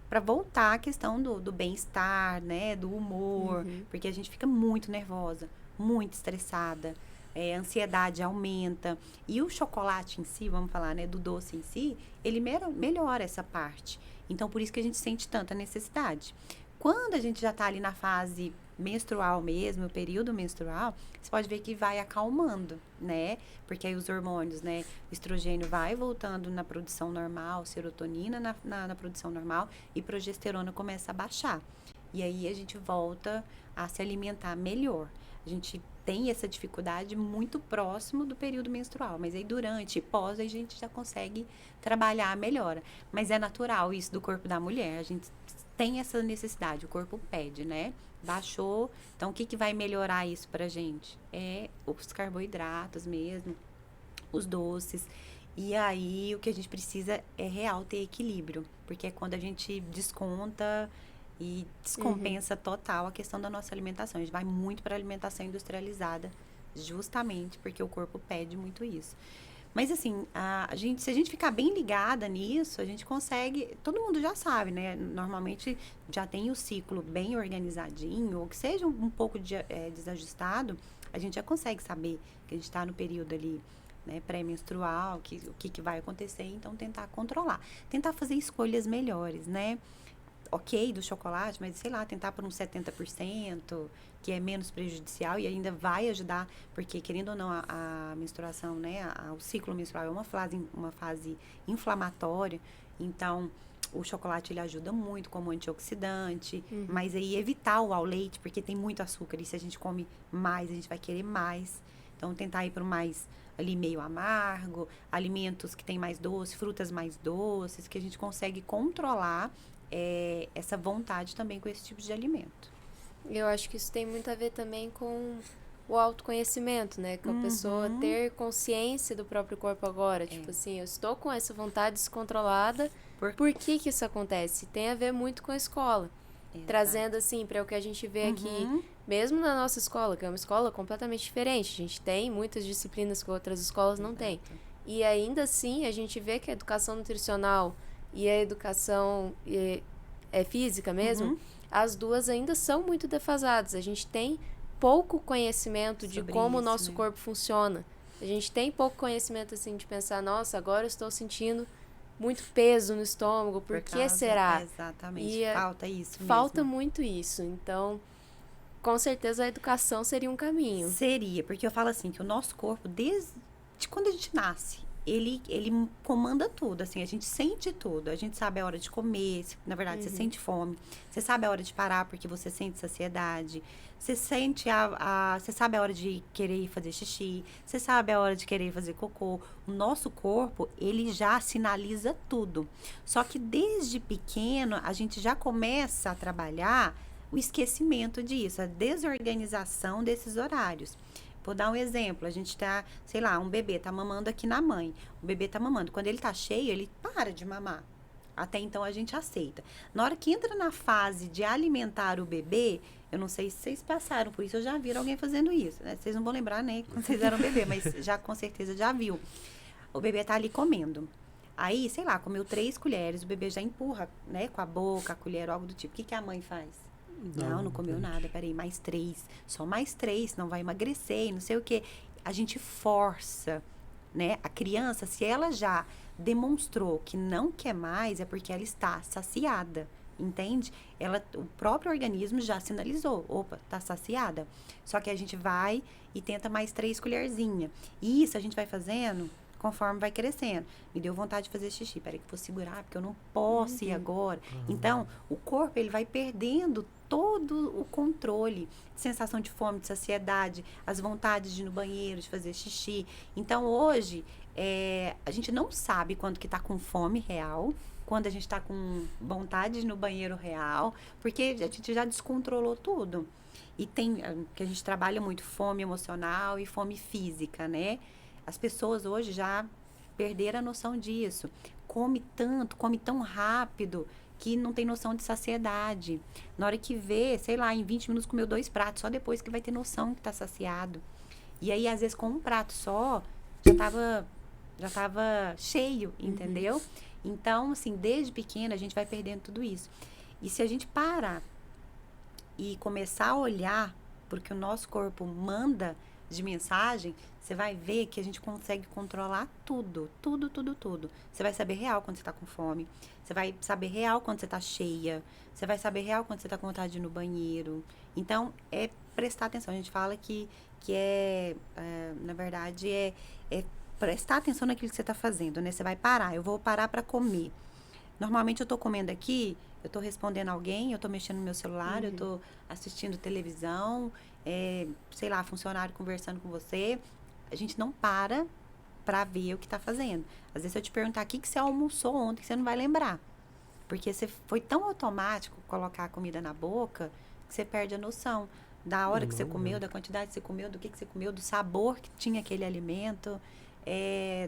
para voltar à questão do bem-estar, né, do humor, porque a gente fica muito nervosa, muito estressada, a ansiedade aumenta, e o chocolate em si, vamos falar, né, do doce em si, ele melhora essa parte, então por isso que a gente sente tanta necessidade. Quando a gente já está ali na fase menstrual mesmo, o período menstrual, você pode ver que vai acalmando, né? Porque aí os hormônios, né? O estrogênio vai voltando na produção normal, serotonina na produção normal e progesterona começa a baixar. E aí a gente volta a se alimentar melhor. A gente tem essa dificuldade muito próximo do período menstrual, mas aí durante e pós a gente já consegue trabalhar a melhora. Mas é natural isso do corpo da mulher, a gente tem essa necessidade, o corpo pede, né? Baixou, então o que vai melhorar isso pra gente? É os carboidratos mesmo, os doces. E aí o que a gente precisa é real ter equilíbrio, porque é quando a gente desconta e descompensa total a questão da nossa alimentação. A gente vai muito para alimentação industrializada, justamente porque o corpo pede muito isso. Mas assim, se a gente ficar bem ligada nisso, a gente consegue, todo mundo já sabe, né? Normalmente já tem o ciclo bem organizadinho, ou que seja um pouco desajustado, a gente já consegue saber que a gente está no período ali, né, pré-menstrual, o que vai acontecer, então tentar controlar. Tentar fazer escolhas melhores, né? Ok, do chocolate, mas sei lá, tentar por uns 70%, que é menos prejudicial e ainda vai ajudar, porque querendo ou não, a menstruação, né, o ciclo menstrual é uma fase inflamatória, então o chocolate ele ajuda muito como antioxidante, mas aí evitar o ao leite, porque tem muito açúcar, e se a gente come mais, a gente vai querer mais, então tentar ir para o mais ali meio amargo, alimentos que tem mais doce, frutas mais doces, que a gente consegue controlar essa vontade também com esse tipo de alimento. Eu acho que isso tem muito a ver também com o autoconhecimento, né? Com a pessoa ter consciência do próprio corpo agora. Tipo assim, eu estou com essa vontade descontrolada, por que isso acontece? Tem a ver muito com a escola. Exato. Trazendo assim, para o que a gente vê aqui, mesmo na nossa escola, que é uma escola completamente diferente. A gente tem muitas disciplinas que outras escolas não têm. E ainda assim, a gente vê que a educação nutricional e a educação física mesmo, as duas ainda são muito defasadas. A gente tem pouco conhecimento de como o nosso corpo funciona. A gente tem pouco conhecimento, assim, de pensar, nossa, agora eu estou sentindo muito peso no estômago, por que será? Exatamente, falta isso mesmo. Falta muito isso, então, com certeza a educação seria um caminho. Seria, porque eu falo assim, que o nosso corpo, desde quando a gente nasce, ele comanda tudo, assim, a gente sente tudo, a gente sabe a hora de comer, na verdade, você sente fome, você sabe a hora de parar porque você sente saciedade, você sente você sabe a hora de querer fazer xixi, você sabe a hora de querer fazer cocô. O nosso corpo, ele já sinaliza tudo, só que desde pequeno, a gente já começa a trabalhar o esquecimento disso, a desorganização desses horários. Vou dar um exemplo, a gente tá, sei lá, um bebê tá mamando aqui na mãe, o bebê tá mamando, quando ele tá cheio, ele para de mamar, até então a gente aceita. Na hora que entra na fase de alimentar o bebê, eu não sei se vocês passaram por isso, ou já viram alguém fazendo isso, né? Vocês não vão lembrar, né, quando vocês eram bebê, mas já com certeza já viu. O bebê tá ali comendo, aí, sei lá, comeu 3 colheres, o bebê já empurra, né, com a boca, a colher, algo do tipo, o que a mãe faz? Não comeu nada, peraí, mais 3, só mais 3, não vai emagrecer, não sei o quê. A gente força, né? A criança, se ela já demonstrou que não quer mais, é porque ela está saciada. entende? O próprio organismo já sinalizou, opa, tá saciada. Só que a gente vai e tenta mais 3 colherzinhas. E isso a gente vai fazendo conforme vai crescendo. Me deu vontade de fazer xixi, peraí que eu vou segurar, porque eu não posso ir agora. Então, o corpo, ele vai perdendo todo o controle, sensação de fome, de saciedade, as vontades de ir no banheiro, de fazer xixi. Então, hoje, a gente não sabe quando que tá com fome real, quando a gente tá com vontade de ir no banheiro real, porque a gente já descontrolou tudo. E tem, que a gente trabalha muito fome emocional e fome física, né? As pessoas hoje já perderam a noção disso. Come tanto, come tão rápido, que não tem noção de saciedade. Na hora que vê, sei lá, em 20 minutos comeu 2 pratos, só depois que vai ter noção que tá saciado. E aí, às vezes, com um prato só, já tava cheio, entendeu? Então, assim, desde pequena, a gente vai perdendo tudo isso. E se a gente parar e começar a olhar porque o nosso corpo manda de mensagem, você vai ver que a gente consegue controlar tudo, tudo, tudo, tudo. Você vai saber real quando você tá com fome, você vai saber real quando você tá cheia, você vai saber real quando você tá com vontade de ir no banheiro. Então, é prestar atenção. A gente fala que na verdade, é prestar atenção naquilo que você tá fazendo, né? Você vai parar, eu vou parar para comer. Normalmente eu tô comendo aqui, eu tô respondendo alguém, eu tô mexendo no meu celular, eu tô assistindo televisão, sei lá, funcionário conversando com você. A gente não para ver o que tá fazendo. Às vezes, se eu te perguntar o que você almoçou ontem, você não vai lembrar. Porque você foi tão automático colocar a comida na boca, que você perde a noção da hora que você comeu, da quantidade que você comeu, do que você comeu, do sabor que tinha aquele alimento,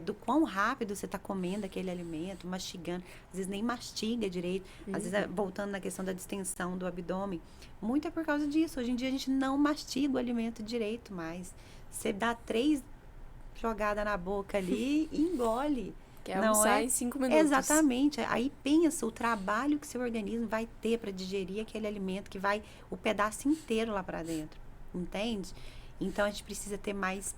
do quão rápido você está comendo aquele alimento, mastigando. Às vezes nem mastiga direito. Às vezes, voltando na questão da distensão do abdômen, muito é por causa disso. Hoje em dia, a gente não mastiga o alimento direito mais. Você dá 3 jogadas na boca ali e engole. Quer almoçar em 5 minutos. Exatamente. Aí pensa o trabalho que seu organismo vai ter para digerir aquele alimento, que vai o pedaço inteiro lá para dentro. Entende? Então, a gente precisa ter mais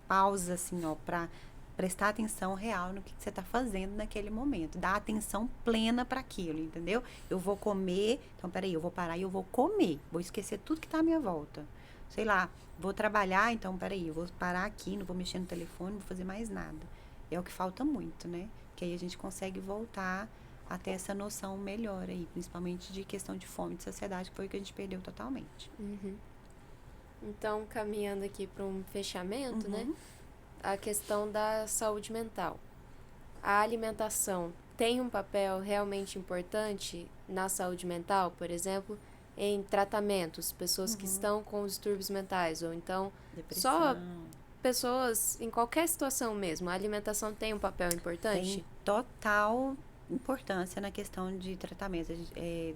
pausa, assim, ó, para prestar atenção real no que você está fazendo naquele momento. Dar atenção plena para aquilo, entendeu? Eu vou comer, então, peraí, eu vou parar e eu vou comer. Vou esquecer tudo que está à minha volta. Sei lá, vou trabalhar, então, peraí, eu vou parar aqui, não vou mexer no telefone, não vou fazer mais nada. É o que falta muito, né? Que aí a gente consegue voltar a ter essa noção melhor aí, principalmente de questão de fome e de saciedade, que foi o que a gente perdeu totalmente. Então, caminhando aqui para um fechamento, né? A questão da saúde mental. A alimentação tem um papel realmente importante na saúde mental, por exemplo, em tratamentos, pessoas que estão com distúrbios mentais, ou então Depressão. só pessoas em qualquer situação mesmo. A alimentação tem um papel importante? Tem total importância na questão de tratamento.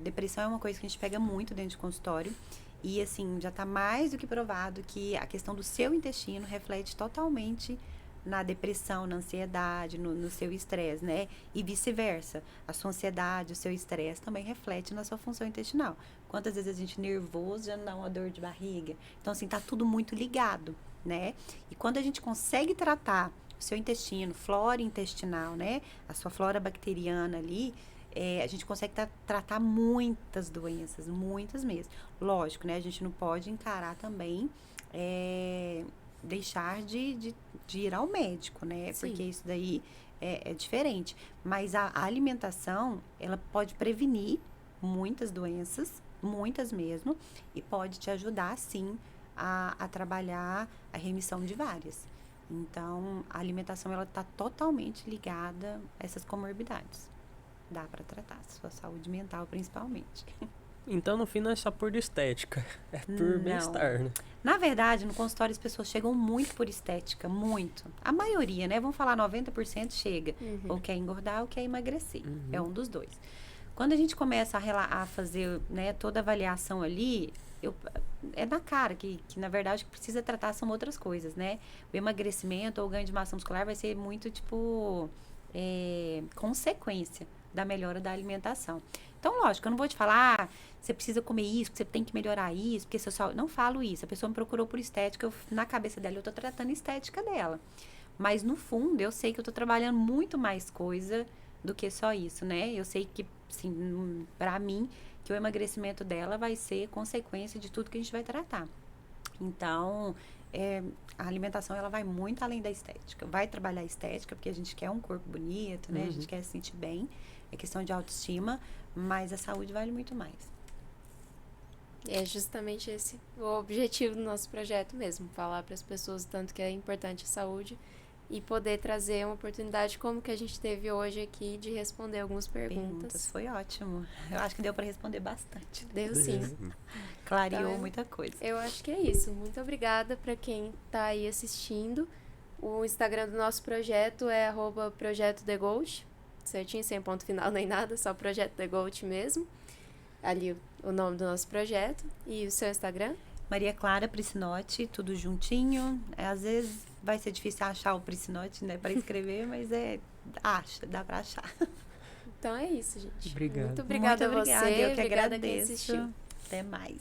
Depressão é uma coisa que a gente pega muito dentro de consultório. E, assim, já está mais do que provado que a questão do seu intestino reflete totalmente na depressão, na ansiedade, no seu estresse, né? E vice-versa. A sua ansiedade, o seu estresse também reflete na sua função intestinal. Quantas vezes a gente nervoso já não dá uma dor de barriga? Então, assim, tá tudo muito ligado, né? E quando a gente consegue tratar o seu intestino, flora intestinal, né? A sua flora bacteriana ali, a gente consegue tratar muitas doenças, muitas mesmo. Lógico, né? A gente não pode encarar também, deixar de ir ao médico, né? Sim. Porque isso daí é diferente. Mas a alimentação, ela pode prevenir muitas doenças, muitas mesmo, e pode te ajudar, sim, a trabalhar a remissão de várias. Então, a alimentação, ela está totalmente ligada a essas comorbidades. Dá para tratar a sua saúde mental, principalmente. Então, no fim, não é só por estética, é por bem-estar, né? Na verdade, no consultório as pessoas chegam muito por estética, muito. A maioria, né? Vamos falar 90% chega. Ou quer engordar ou quer emagrecer. É um dos dois. Quando a gente começa a fazer, né, toda a avaliação ali, é na cara que, na verdade, o que precisa tratar são outras coisas, né? O emagrecimento ou o ganho de massa muscular vai ser muito, tipo, consequência da melhora da alimentação. Então, lógico, eu não vou te falar, você precisa comer isso, você tem que melhorar isso, porque não falo isso. A pessoa me procurou por estética, na cabeça dela eu tô tratando a estética dela. Mas, no fundo, eu sei que eu tô trabalhando muito mais coisa do que só isso, né? Eu sei que assim, para mim, que o emagrecimento dela vai ser consequência de tudo que a gente vai tratar. Então, a alimentação, ela vai muito além da estética. Vai trabalhar a estética, porque a gente quer um corpo bonito, né? A gente quer se sentir bem. É questão de autoestima, mas a saúde vale muito mais. É justamente esse o objetivo do nosso projeto mesmo, falar para as pessoas o tanto que é importante a saúde e poder trazer uma oportunidade como que a gente teve hoje aqui de responder algumas perguntas. Foi ótimo. Eu acho que deu para responder bastante. Deu sim. Clareou Então, muita coisa. Eu acho que é isso. Muito obrigada para quem está aí assistindo. O Instagram do nosso projeto é @projetothegold, certinho, sem ponto final nem nada, só Projeto The Gold mesmo. Ali o nome do nosso projeto. E o seu Instagram? Maria Clara Priscinotti, tudo juntinho. Às vezes vai ser difícil achar o Priscinotti, né, para escrever, mas dá para achar. Então é isso, gente. Obrigado. Muito obrigada a você. Eu que obrigada a quem agradeço. assistiu. Até mais.